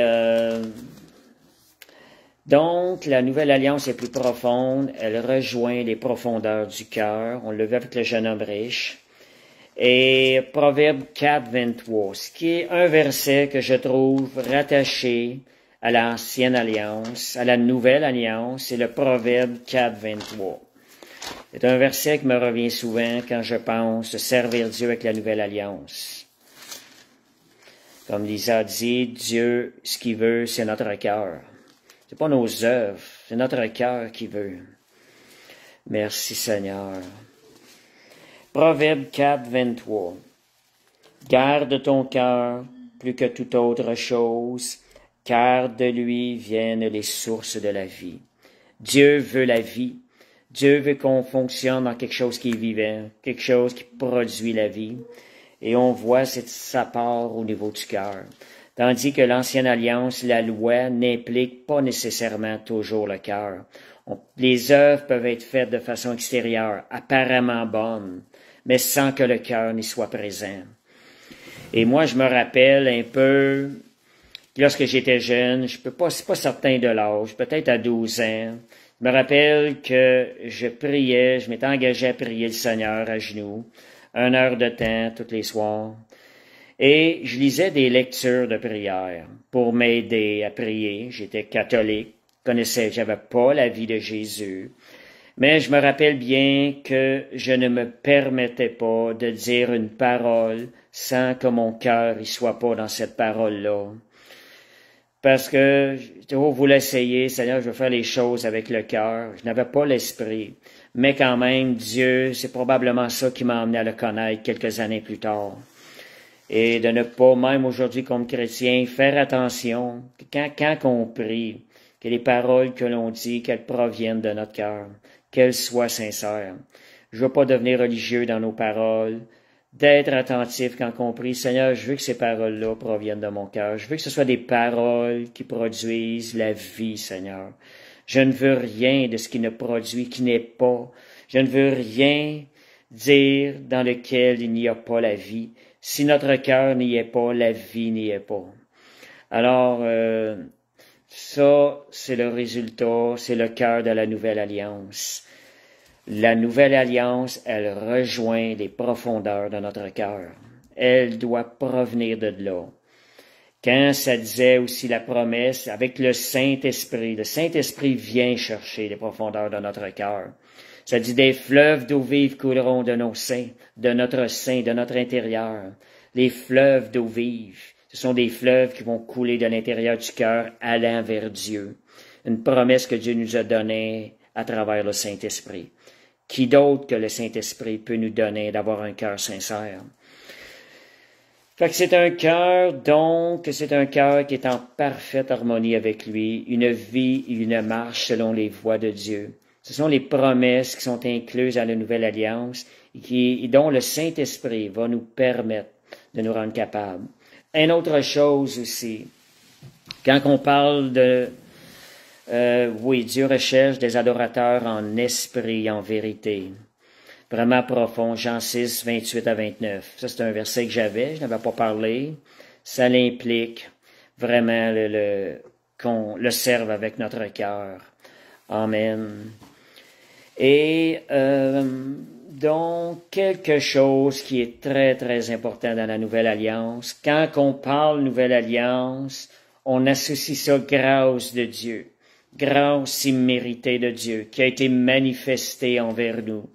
donc, la nouvelle alliance est plus profonde. Elle rejoint les profondeurs du cœur. On le vu avec le jeune homme riche. Et Proverbe 4, 23, ce qui est un verset que je trouve rattaché à l'ancienne alliance, à la nouvelle alliance, c'est le Proverbe 4, 23. C'est un verset qui me revient souvent quand je pense servir Dieu avec la nouvelle alliance. Comme Lisa dit, Dieu, ce qu'il veut, c'est notre cœur. C'est pas nos œuvres, c'est notre cœur qui veut. Merci Seigneur. Proverbe 4, 23. Garde ton cœur plus que toute autre chose, car de lui viennent les sources de la vie. Dieu veut la vie. Dieu veut qu'on fonctionne dans quelque chose qui est vivant, quelque chose qui produit la vie. Et on voit sa part au niveau du cœur. Tandis que l'ancienne alliance, la loi, n'implique pas nécessairement toujours le cœur. Les œuvres peuvent être faites de façon extérieure, apparemment bonnes, mais sans que le cœur n'y soit présent. Et moi, je me rappelle un peu, lorsque j'étais jeune, c'est pas certain de l'âge, peut-être à 12 ans, je me rappelle que je priais, je m'étais engagé à prier le Seigneur à genoux, 1 heure de temps tous les soirs. Et je lisais des lectures de prière pour m'aider à prier. J'étais catholique, j'avais pas la vie de Jésus. Mais je me rappelle bien que je ne me permettais pas de dire une parole sans que mon cœur y soit pas dans cette parole-là. Parce que je voulais essayer, Seigneur, je veux faire les choses avec le cœur. Je n'avais pas l'esprit. Mais quand même, Dieu, c'est probablement ça qui m'a amené à le connaître quelques années plus tard. Et de ne pas, même aujourd'hui comme chrétien, faire attention quand on prie, que les paroles que l'on dit, qu'elles proviennent de notre cœur, qu'elles soient sincères. Je veux pas devenir religieux dans nos paroles, d'être attentif quand on prie. Seigneur, je veux que ces paroles-là proviennent de mon cœur. Je veux que ce soit des paroles qui produisent la vie, Seigneur. Je ne veux rien de ce qui ne produit, qui n'est pas. Je ne veux rien dire dans lequel il n'y a pas la vie. Si notre cœur n'y est pas, la vie n'y est pas. Alors, ça, c'est le résultat, c'est le cœur de la nouvelle alliance. La nouvelle alliance, elle rejoint les profondeurs de notre cœur. Elle doit provenir de là. Quand ça disait aussi la promesse avec le Saint-Esprit vient chercher les profondeurs de notre cœur. Ça dit des fleuves d'eau vive couleront de nos seins, de notre intérieur. Les fleuves d'eau vive, ce sont des fleuves qui vont couler de l'intérieur du cœur allant vers Dieu. Une promesse que Dieu nous a donnée à travers le Saint-Esprit. Qui d'autre que le Saint-Esprit peut nous donner d'avoir un cœur sincère? Fait que c'est un cœur, donc, c'est un cœur qui est en parfaite harmonie avec lui, une vie et une marche selon les voies de Dieu. Ce sont les promesses qui sont incluses dans la Nouvelle Alliance et dont le Saint-Esprit va nous permettre de nous rendre capables. Une autre chose aussi, quand on parle de oui, Dieu recherche des adorateurs en esprit, en vérité. Vraiment profond, Jean 6, 28 à 29. Ça, c'est un verset que je n'avais pas parlé. Ça l'implique vraiment qu'on le serve avec notre cœur. Amen. Et donc, quelque chose qui est très, très important dans la Nouvelle Alliance. Quand on parle Nouvelle Alliance, on associe ça grâce de Dieu. Grâce imméritée de Dieu qui a été manifestée envers nous.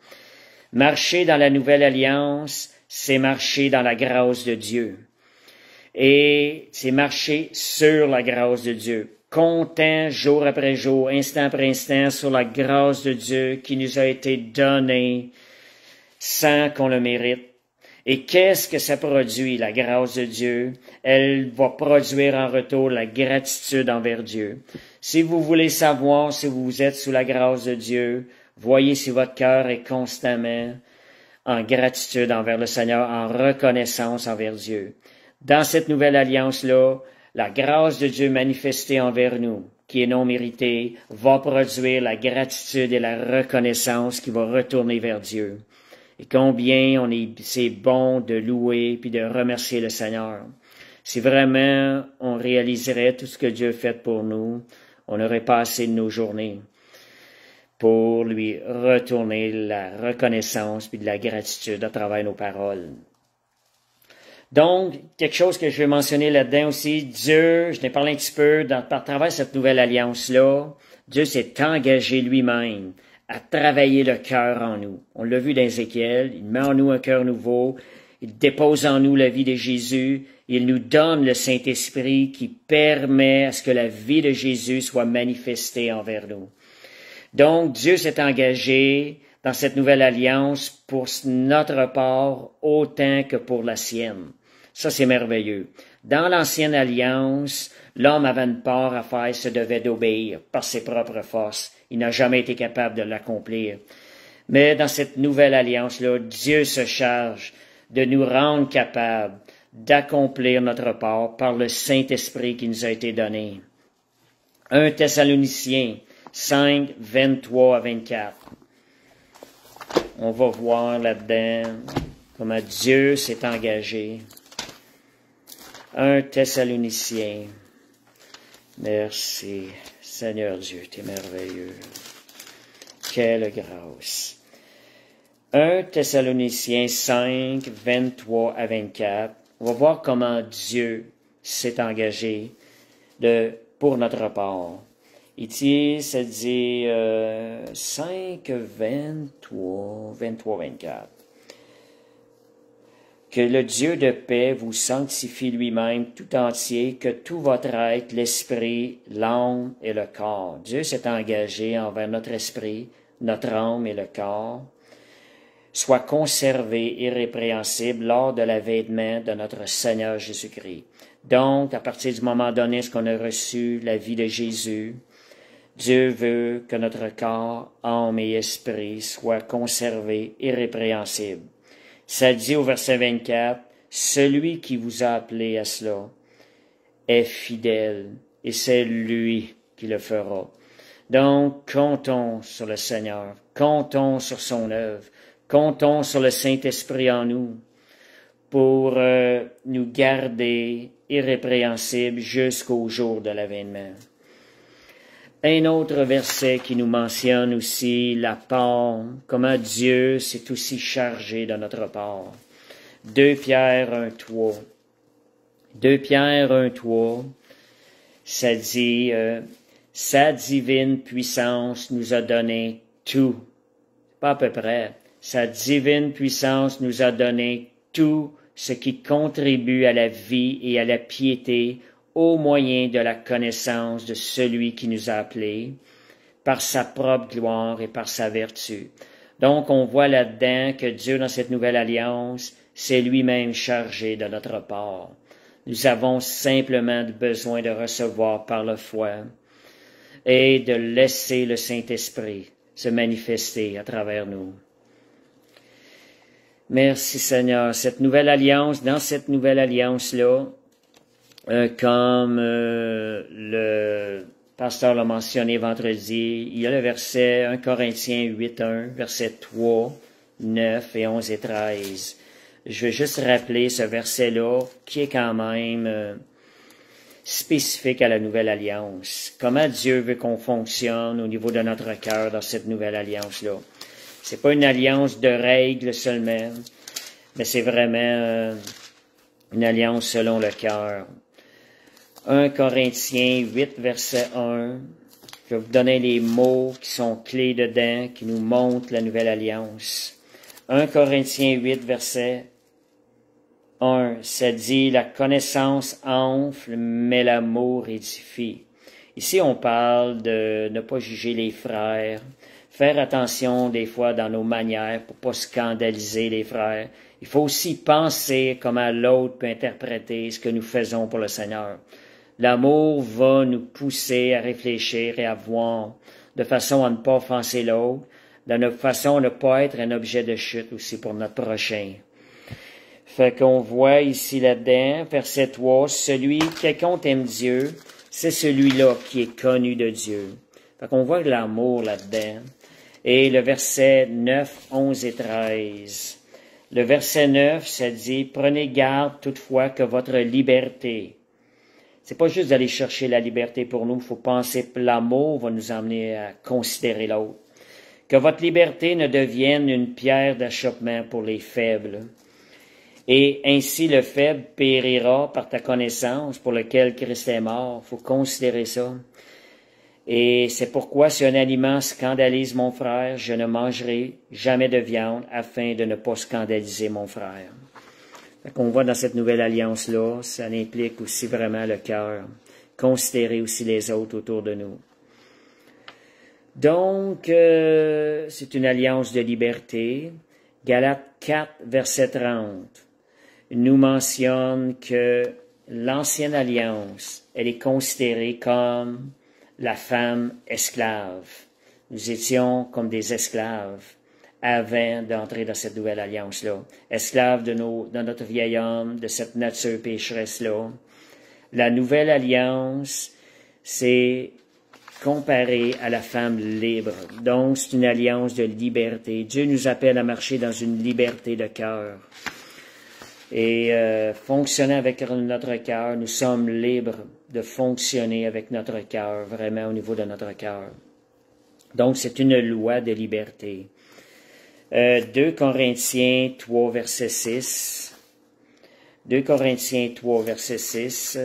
Marcher dans la Nouvelle Alliance, c'est marcher dans la grâce de Dieu. Et c'est marcher sur la grâce de Dieu. Comptant jour après jour, instant après instant, sur la grâce de Dieu qui nous a été donnée sans qu'on le mérite. Et qu'est-ce que ça produit, la grâce de Dieu? Elle va produire en retour la gratitude envers Dieu. Si vous voulez savoir si vous êtes sous la grâce de Dieu, voyez si votre cœur est constamment en gratitude envers le Seigneur, en reconnaissance envers Dieu. Dans cette nouvelle alliance-là, la grâce de Dieu manifestée envers nous, qui est non méritée, va produire la gratitude et la reconnaissance qui va retourner vers Dieu. Et combien c'est bon de louer puis de remercier le Seigneur. Si vraiment on réaliserait tout ce que Dieu a fait pour nous, on n'aurait pas assez de nos journées pour lui retourner la reconnaissance puis de la gratitude à travers nos paroles. Donc, quelque chose que je vais mentionner là-dedans aussi, Dieu, je n'ai parlé un petit peu, par travers cette nouvelle alliance-là, Dieu s'est engagé lui-même à travailler le cœur en nous. On l'a vu dans Ézéchiel, il met en nous un cœur nouveau, il dépose en nous la vie de Jésus, il nous donne le Saint-Esprit qui permet à ce que la vie de Jésus soit manifestée envers nous. Donc, Dieu s'est engagé dans cette nouvelle alliance pour notre part autant que pour la sienne. Ça, c'est merveilleux. Dans l'ancienne alliance, l'homme avait une part à faire, se devait d'obéir par ses propres forces. Il n'a jamais été capable de l'accomplir. Mais dans cette nouvelle alliance-là, Dieu se charge de nous rendre capables d'accomplir notre part par le Saint-Esprit qui nous a été donné. 1 Thessaloniciens 5, 23 à 24. On va voir là-dedans comment Dieu s'est engagé. 1 Thessaloniciens. Merci, Seigneur Dieu, t'es merveilleux. Quelle grâce. 1 Thessaloniciens 5, 23 à 24. On va voir comment Dieu s'est engagé pour notre part. Ici, ça dit 5, 23, 24. Que le Dieu de paix vous sanctifie lui-même tout entier, que tout votre être, l'esprit, l'âme et le corps. Dieu s'est engagé envers notre esprit, notre âme et le corps, soit conservé irrépréhensible lors de l'avènement de notre Seigneur Jésus-Christ. Donc, à partir du moment donné, ce qu'on a reçu la vie de Jésus, Dieu veut que notre corps, âme et esprit soient conservés irrépréhensibles. Ça dit au verset 24, « Celui qui vous a appelé à cela est fidèle, et c'est lui qui le fera. » Donc, comptons sur le Seigneur, comptons sur son œuvre, comptons sur le Saint-Esprit en nous pour nous garder irrépréhensibles jusqu'au jour de l'avènement. Un autre verset qui nous mentionne aussi la part, comment Dieu s'est aussi chargé de notre part. 2 Pierre 1:3. 2 Pierre 1:3, ça dit, sa divine puissance nous a donné tout. Pas à peu près. Sa divine puissance nous a donné tout ce qui contribue à la vie et à la piété au moyen de la connaissance de celui qui nous a appelés, par sa propre gloire et par sa vertu. Donc, on voit là-dedans que Dieu, dans cette nouvelle alliance, s'est lui-même chargé de notre part. Nous avons simplement besoin de recevoir par la foi et de laisser le Saint-Esprit se manifester à travers nous. Merci Seigneur. Dans cette nouvelle alliance-là, comme le pasteur l'a mentionné vendredi, il y a le verset 1 Corinthiens 8:1, verset 3, 9 et 11 et 13. Je vais juste rappeler ce verset-là qui est quand même spécifique à la nouvelle alliance. Comment Dieu veut qu'on fonctionne au niveau de notre cœur dans cette nouvelle alliance-là. C'est pas une alliance de règles seulement, mais c'est vraiment une alliance selon le cœur. 1 Corinthiens 8, verset 1. Je vais vous donner les mots qui sont clés dedans, qui nous montrent la nouvelle alliance. 1 Corinthiens 8, verset 1. Ça dit, la connaissance enfle, mais l'amour édifie. Ici, on parle de ne pas juger les frères, faire attention des fois dans nos manières pour pas scandaliser les frères. Il faut aussi penser comment l'autre peut interpréter ce que nous faisons pour le Seigneur. L'amour va nous pousser à réfléchir et à voir de façon à ne pas offenser l'autre, de façon à ne pas être un objet de chute aussi pour notre prochain. Fait qu'on voit ici là-dedans, verset 3, quiconque aime Dieu, c'est celui-là qui est connu de Dieu. Fait qu'on voit l'amour là-dedans. Et le verset 9, 11 et 13. Le verset 9, ça dit, prenez garde toutefois que votre liberté. C'est pas juste d'aller chercher la liberté pour nous, il faut penser que l'amour va nous emmener à considérer l'autre. Que votre liberté ne devienne une pierre d'achoppement pour les faibles. Et ainsi le faible périra par ta connaissance pour lequel Christ est mort. Il faut considérer ça. Et c'est pourquoi si un aliment scandalise mon frère, je ne mangerai jamais de viande afin de ne pas scandaliser mon frère. On voit dans cette nouvelle alliance-là, ça implique aussi vraiment le cœur. Considérer aussi les autres autour de nous. Donc, c'est une alliance de liberté. Galates 4, verset 30, nous mentionne que l'ancienne alliance, elle est considérée comme la femme esclave. Nous étions comme des esclaves avant d'entrer dans cette nouvelle alliance-là. Esclaves de notre vieil homme, de cette nature pécheresse-là. La nouvelle alliance, c'est comparé à la femme libre. Donc, c'est une alliance de liberté. Dieu nous appelle à marcher dans une liberté de cœur. Et fonctionner avec notre cœur, nous sommes libres de fonctionner avec notre cœur, vraiment au niveau de notre cœur. Donc, c'est une loi de liberté. 2 Corinthiens 3, verset 6. 2 Corinthiens 3, verset 6.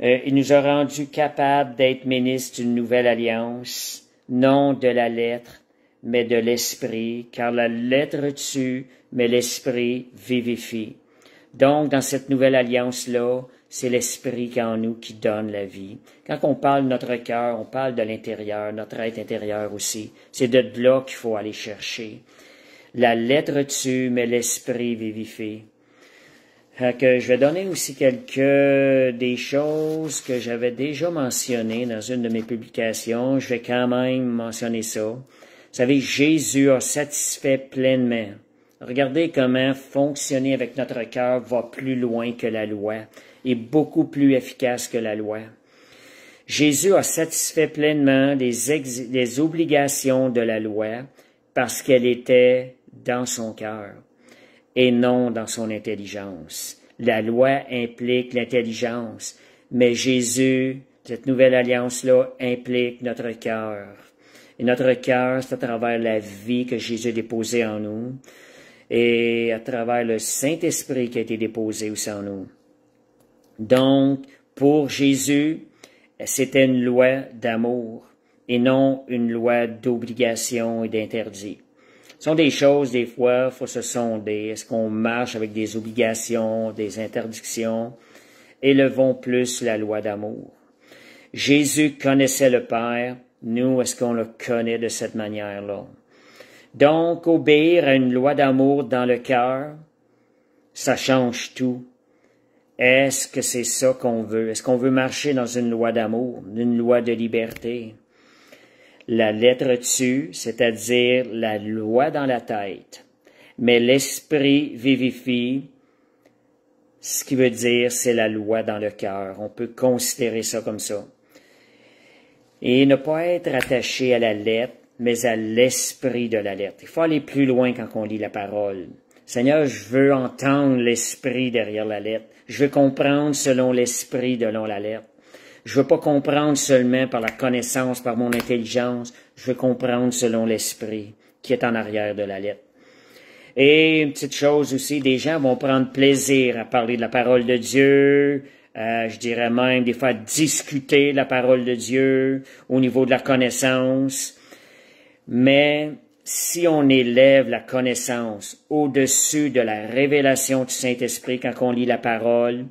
Il nous a rendus capables d'être ministres d'une nouvelle alliance, non de la lettre, mais de l'esprit, car la lettre tue, mais l'esprit vivifie. Donc, dans cette nouvelle alliance-là, c'est l'esprit qui est en nous qui donne la vie. Quand on parle de notre cœur, on parle de l'intérieur, notre être intérieur aussi. C'est de là qu'il faut aller chercher. La lettre tue, mais l'esprit vivifie. Que je vais donner aussi des choses que j'avais déjà mentionnées dans une de mes publications. Je vais quand même mentionner ça. savez, Jésus a satisfait pleinement. Regardez comment fonctionner avec notre cœur va plus loin que la loi et beaucoup plus efficace que la loi. Jésus a satisfait pleinement les obligations de la loi parce qu'elle était dans son cœur et non dans son intelligence. La loi implique l'intelligence, mais Jésus, cette nouvelle alliance-là, implique notre cœur. Et notre cœur, c'est à travers la vie que Jésus a déposée en nous et à travers le Saint-Esprit qui a été déposé aussi en nous. Donc, pour Jésus, c'était une loi d'amour et non une loi d'obligation et d'interdit. Ce sont des choses, des fois, il faut se sonder. Est-ce qu'on marche avec des obligations, des interdictions? Élevons plus la loi d'amour. Jésus connaissait le Père. Nous, est-ce qu'on le connaît de cette manière-là? Donc, obéir à une loi d'amour dans le cœur, ça change tout. Est-ce que c'est ça qu'on veut? Est-ce qu'on veut marcher dans une loi d'amour, une loi de liberté? La lettre tue, c'est-à-dire la loi dans la tête, mais l'esprit vivifie, ce qui veut dire c'est la loi dans le cœur. On peut considérer ça comme ça. Et ne pas être attaché à la lettre, mais à l'esprit de la lettre. Il faut aller plus loin quand on lit la parole. Seigneur, je veux entendre l'esprit derrière la lettre. Je veux comprendre selon l'esprit selon la lettre. Je veux pas comprendre seulement par la connaissance, par mon intelligence. Je veux comprendre selon l'esprit qui est en arrière de la lettre. Et une petite chose aussi, des gens vont prendre plaisir à parler de la parole de Dieu, je dirais même des fois discuter la parole de Dieu au niveau de la connaissance. Mais si on élève la connaissance au-dessus de la révélation du Saint-Esprit quand on lit la parole,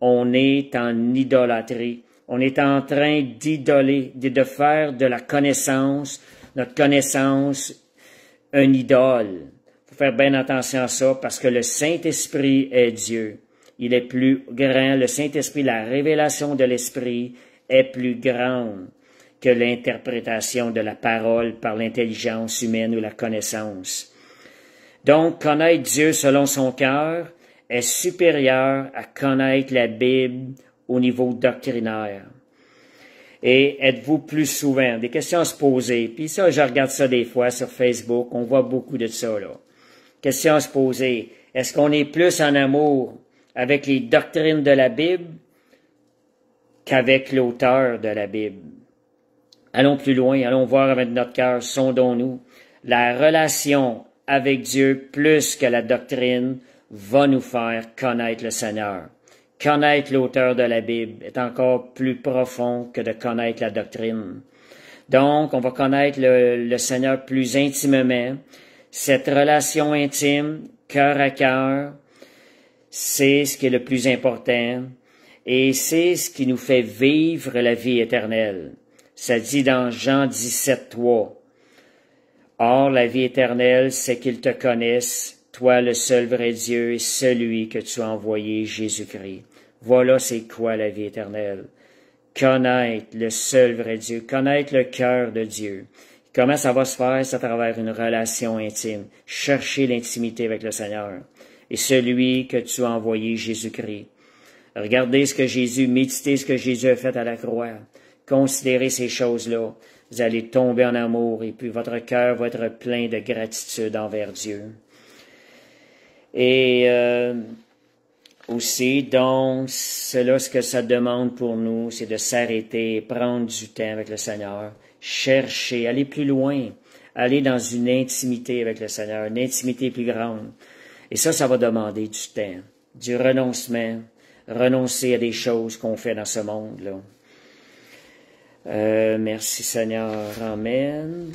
on est en idolâtrie. On est en train d'idoler, de faire de la connaissance, notre connaissance, un idole. Il faut faire bien attention à ça parce que le Saint-Esprit est Dieu. Il est plus grand. Le Saint-Esprit, la révélation de l'Esprit est plus grande que l'interprétation de la parole par l'intelligence humaine ou la connaissance. Donc, connaître Dieu selon son cœur est supérieur à connaître la Bible au niveau doctrinaire. Et êtes-vous plus souvent, des questions à se poser, puis ça, je regarde ça des fois sur Facebook, on voit beaucoup de ça, là. Questions à se poser, est-ce qu'on est plus en amour avec les doctrines de la Bible qu'avec l'auteur de la Bible? Allons plus loin, allons voir avec notre cœur, sondons-nous. La relation avec Dieu plus que la doctrine va nous faire connaître le Seigneur. Connaître l'auteur de la Bible est encore plus profond que de connaître la doctrine. Donc, on va connaître le Seigneur plus intimement. Cette relation intime, cœur à cœur, c'est ce qui est le plus important et c'est ce qui nous fait vivre la vie éternelle. Ça dit dans Jean 17:3. Or, la vie éternelle, c'est qu'ils te connaissent, toi le seul vrai Dieu et celui que tu as envoyé, Jésus-Christ. Voilà c'est quoi la vie éternelle. Connaître le seul vrai Dieu, connaître le cœur de Dieu. Comment ça va se faire? C'est à travers une relation intime. Chercher l'intimité avec le Seigneur. Et celui que tu as envoyé, Jésus-Christ. Regardez ce que Jésus, méditez ce que Jésus a fait à la croix. Considérez ces choses-là. Vous allez tomber en amour et puis votre cœur va être plein de gratitude envers Dieu. Et aussi, donc, cela, ce que ça demande pour nous, c'est de s'arrêter, prendre du temps avec le Seigneur, chercher, aller plus loin, aller dans une intimité avec le Seigneur, une intimité plus grande. Et ça va demander du temps, du renoncement, renoncer à des choses qu'on fait dans ce monde-là. Merci Seigneur, Amen.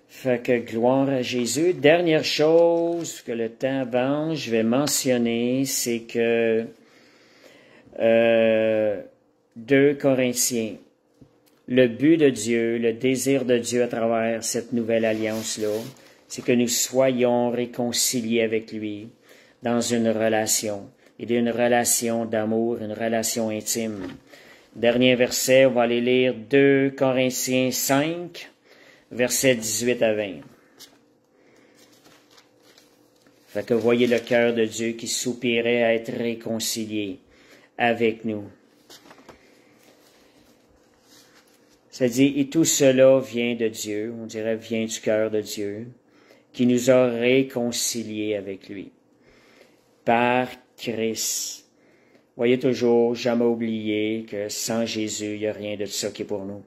Fait que gloire à Jésus. Dernière chose que le temps avance, je vais mentionner, c'est que 2 Corinthiens, le but de Dieu, le désir de Dieu à travers cette nouvelle alliance-là, c'est que nous soyons réconciliés avec lui dans une relation. Il y a une relation d'amour, une relation intime. Dernier verset, on va aller lire 2 Corinthiens 5, versets 18 à 20. Fait que voyez le cœur de Dieu qui soupirait à être réconcilié avec nous. Ça dit, et tout cela vient de Dieu, on dirait vient du cœur de Dieu, qui nous a réconciliés avec lui, par Christ. Voyez toujours, jamais oublier que sans Jésus, il n'y a rien de ça qui est pour nous.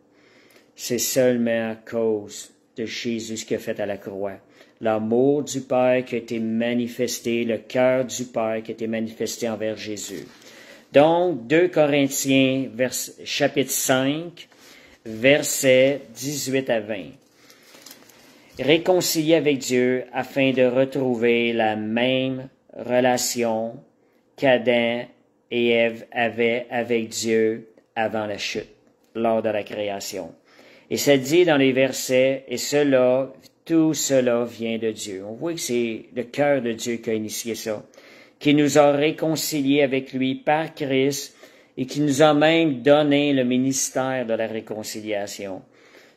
C'est seulement à cause de Jésus ce qu'il a fait à la croix. L'amour du Père qui a été manifesté, le cœur du Père qui a été manifesté envers Jésus. Donc, 2 Corinthiens, chapitre 5, versets 18 à 20. Réconcilier avec Dieu afin de retrouver la même relation qu'Adam et Ève avaient avec Dieu avant la chute, lors de la création. Et ça dit dans les versets, et tout cela vient de Dieu. On voit que c'est le cœur de Dieu qui a initié ça, qui nous a réconciliés avec lui par Christ et qui nous a même donné le ministère de la réconciliation.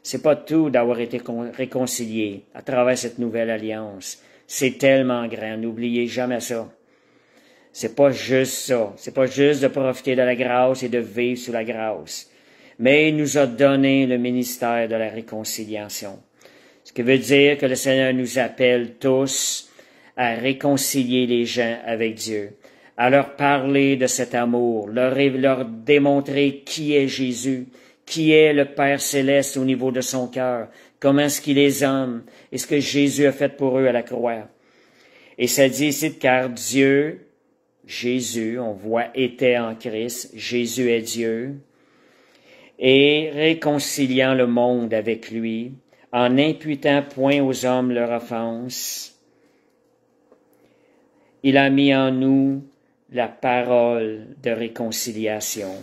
C'est pas tout d'avoir été réconcilié à travers cette nouvelle alliance. C'est tellement grand. N'oubliez jamais ça. C'est pas juste ça. C'est pas juste de profiter de la grâce et de vivre sous la grâce. Mais il nous a donné le ministère de la réconciliation. Ce qui veut dire que le Seigneur nous appelle tous à réconcilier les gens avec Dieu, à leur parler de cet amour, leur démontrer qui est Jésus, qui est le Père céleste au niveau de son cœur, comment est-ce qu'il les aime, et ce que Jésus a fait pour eux à la croix. Et ça dit ici, car Dieu, Jésus, on voit, était en Christ, Jésus est Dieu, et réconciliant le monde avec lui, en n'imputant point aux hommes leur offense, il a mis en nous la parole de réconciliation.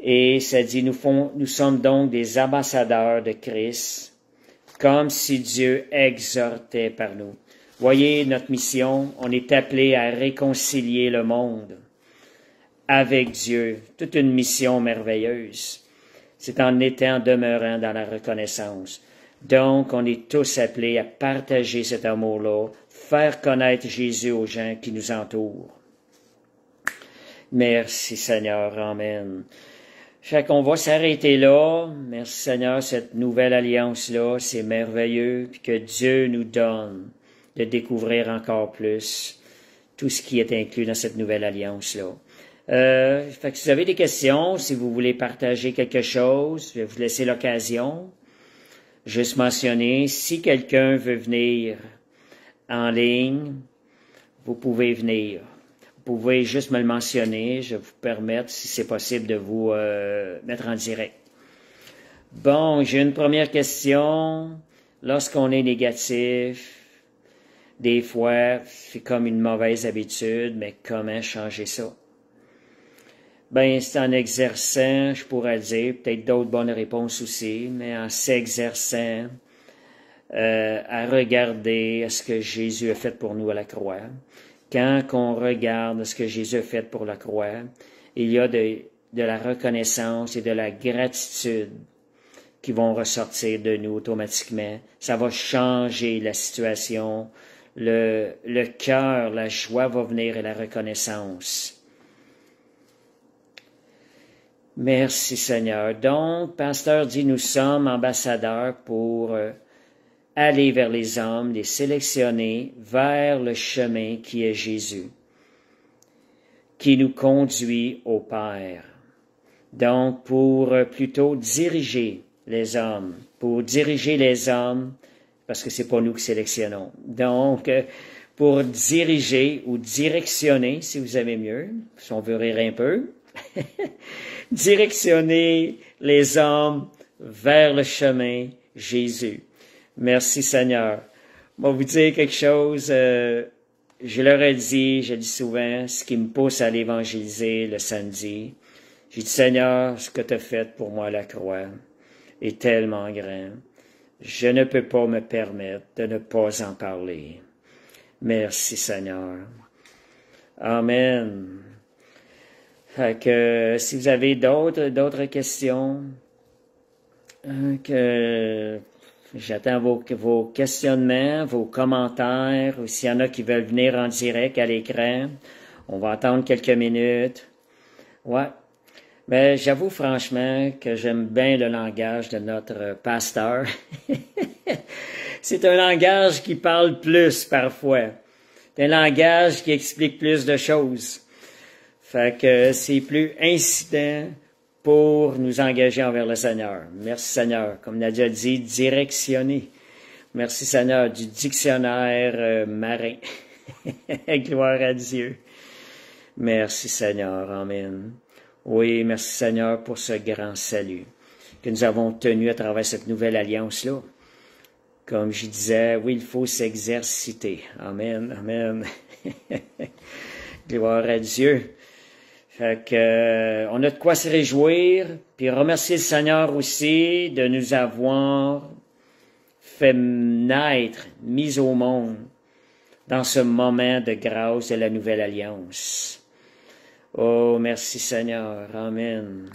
Et ça dit, nous sommes donc des ambassadeurs de Christ, comme si Dieu exhortait par nous. Voyez notre mission, on est appelé à réconcilier le monde avec Dieu. Toute une mission merveilleuse. C'est en demeurant dans la reconnaissance. Donc, on est tous appelés à partager cet amour-là, faire connaître Jésus aux gens qui nous entourent. Merci Seigneur, Amen. Fait qu'on va s'arrêter là. Merci Seigneur, cette nouvelle alliance-là, c'est merveilleux, puis que Dieu nous donne de découvrir encore plus tout ce qui est inclus dans cette nouvelle alliance-là. Fait que si vous avez des questions, si vous voulez partager quelque chose, je vais vous laisser l'occasion. Juste mentionner, si quelqu'un veut venir en ligne, vous pouvez venir. Vous pouvez juste me le mentionner, je vais vous permettre, si c'est possible, de vous mettre en direct. Bon, j'ai une première question. Lorsqu'on est négatif, des fois, c'est comme une mauvaise habitude, mais comment changer ça? Ben, c'est en exerçant, je pourrais dire, peut-être d'autres bonnes réponses aussi, mais en s'exerçant à regarder ce que Jésus a fait pour nous à la croix. Quand on regarde ce que Jésus a fait pour la croix, il y a de la reconnaissance et de la gratitude qui vont ressortir de nous automatiquement. Ça va changer la situation. Le cœur, la joie va venir et la reconnaissance. Merci Seigneur. Donc, pasteur dit, nous sommes ambassadeurs pour aller vers les hommes, les sélectionner vers le chemin qui est Jésus, qui nous conduit au Père. Donc, pour plutôt diriger les hommes, parce que c'est pas nous qui sélectionnons. Donc, pour diriger ou directionner, si vous aimez mieux, si on veut rire un peu, directionner les hommes vers le chemin Jésus. Merci Seigneur. Je vais vous dire quelque chose, je leur ai dit, je dis souvent, ce qui me pousse à l'évangéliser le samedi. J'ai dit, Seigneur, ce que tu as fait pour moi à la croix est tellement grand. Je ne peux pas me permettre de ne pas en parler. Merci Seigneur. Amen. Fait que si vous avez d'autres questions, que j'attends vos questionnements, vos commentaires, ou s'il y en a qui veulent venir en direct à l'écran. On va attendre quelques minutes. Ouais. Mais j'avoue franchement que j'aime bien le langage de notre pasteur. C'est un langage qui parle plus parfois. C'est un langage qui explique plus de choses. Fait que c'est plus incitant pour nous engager envers le Seigneur. Merci Seigneur. Comme Nadia dit, directionner. Merci Seigneur du dictionnaire marin. Gloire à Dieu. Merci Seigneur. Amen. Oui, merci Seigneur pour ce grand salut que nous avons tenu à travers cette nouvelle alliance-là. Comme je disais, oui, il faut s'exerciter. Amen, amen. Gloire à Dieu. Fait que, on a de quoi se réjouir, puis remercier le Seigneur aussi de nous avoir fait naître, mis au monde, dans ce moment de grâce de la nouvelle alliance. Oh, merci Seigneur. Amen.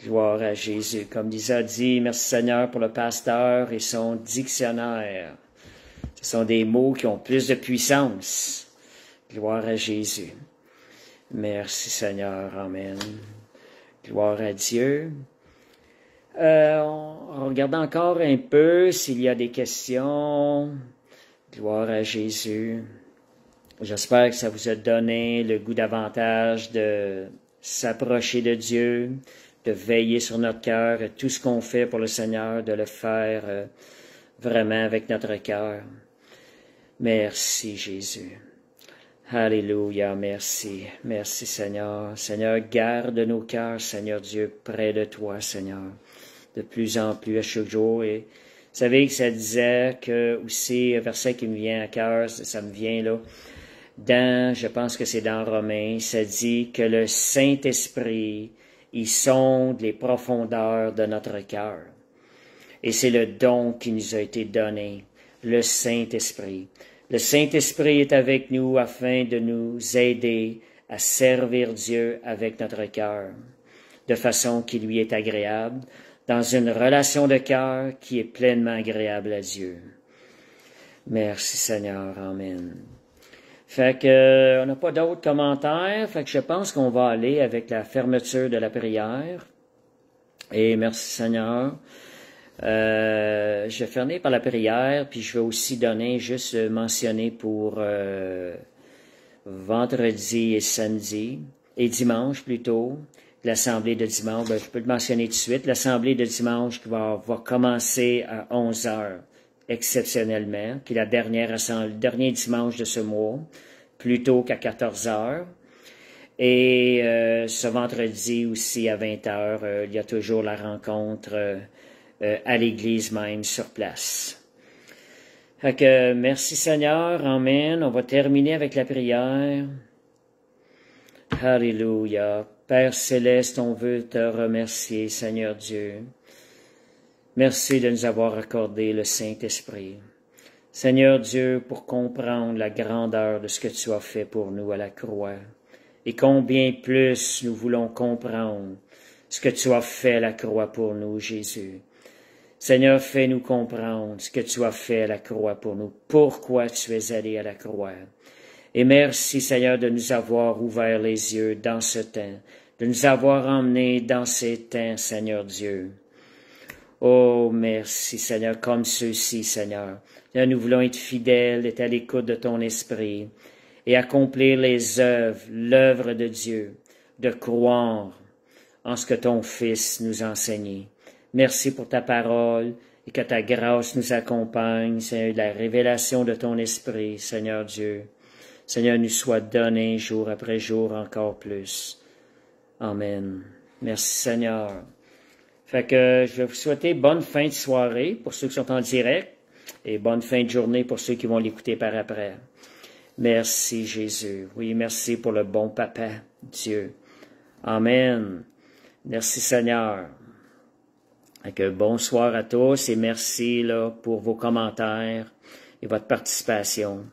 Gloire à Jésus. Comme Lisa dit, merci Seigneur pour le pasteur et son dictionnaire. Ce sont des mots qui ont plus de puissance. Gloire à Jésus. Merci Seigneur. Amen. Gloire à Dieu. On regarde encore un peu s'il y a des questions. Gloire à Jésus. J'espère que ça vous a donné le goût davantage de s'approcher de Dieu, de veiller sur notre cœur, et tout ce qu'on fait pour le Seigneur, de le faire vraiment avec notre cœur. Merci Jésus. Alléluia, merci. Merci Seigneur. Seigneur, garde nos cœurs, Seigneur Dieu, près de toi, Seigneur, de plus en plus à chaque jour. Et vous savez que ça disait que aussi, un verset qui me vient à cœur, ça me vient là, je pense que c'est dans Romains, ça dit que le Saint-Esprit, il sonde les profondeurs de notre cœur. Et c'est le don qui nous a été donné, le Saint-Esprit. Le Saint-Esprit est avec nous afin de nous aider à servir Dieu avec notre cœur, de façon qui lui est agréable, dans une relation de cœur qui est pleinement agréable à Dieu. Merci Seigneur, amen. Fait que, on n'a pas d'autres commentaires, fait que je pense qu'on va aller avec la fermeture de la prière. Et merci Seigneur. Je vais fermer par la prière, puis je vais aussi donner, juste mentionner pour vendredi et samedi, et dimanche plutôt, l'assemblée de dimanche, je peux le mentionner tout de suite, l'assemblée de dimanche qui va commencer à 11 heures. Exceptionnellement, qui est le dernier dimanche de ce mois, plutôt qu'à 14 heures. Et ce vendredi aussi à 20 heures, il y a toujours la rencontre à l'église même, sur place. Fait que, merci Seigneur, amen. On va terminer avec la prière. Alléluia. Père Céleste, on veut te remercier, Seigneur Dieu. Merci de nous avoir accordé le Saint-Esprit. Seigneur Dieu, pour comprendre la grandeur de ce que tu as fait pour nous à la croix, et combien plus nous voulons comprendre ce que tu as fait à la croix pour nous, Jésus. Seigneur, fais-nous comprendre ce que tu as fait à la croix pour nous, pourquoi tu es allé à la croix. Et merci, Seigneur, de nous avoir ouvert les yeux dans ce temps, de nous avoir emmenés dans ces temps, Seigneur Dieu. Oh, merci, Seigneur, comme ceux-ci, Seigneur. Nous voulons être fidèles, être à l'écoute de ton esprit et accomplir les œuvres, l'œuvre de Dieu, de croire en ce que ton Fils nous a enseigné. Merci pour ta parole et que ta grâce nous accompagne, Seigneur, de la révélation de ton esprit, Seigneur Dieu. Seigneur, nous soit donné jour après jour encore plus. Amen. Merci, Seigneur. Fait que je vais vous souhaiter bonne fin de soirée pour ceux qui sont en direct et bonne fin de journée pour ceux qui vont l'écouter par après. Merci Jésus. Oui, merci pour le bon Papa, Dieu. Amen. Merci Seigneur. Fait que bonsoir à tous et merci là, pour vos commentaires et votre participation.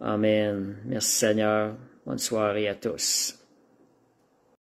Amen. Merci Seigneur. Bonne soirée à tous.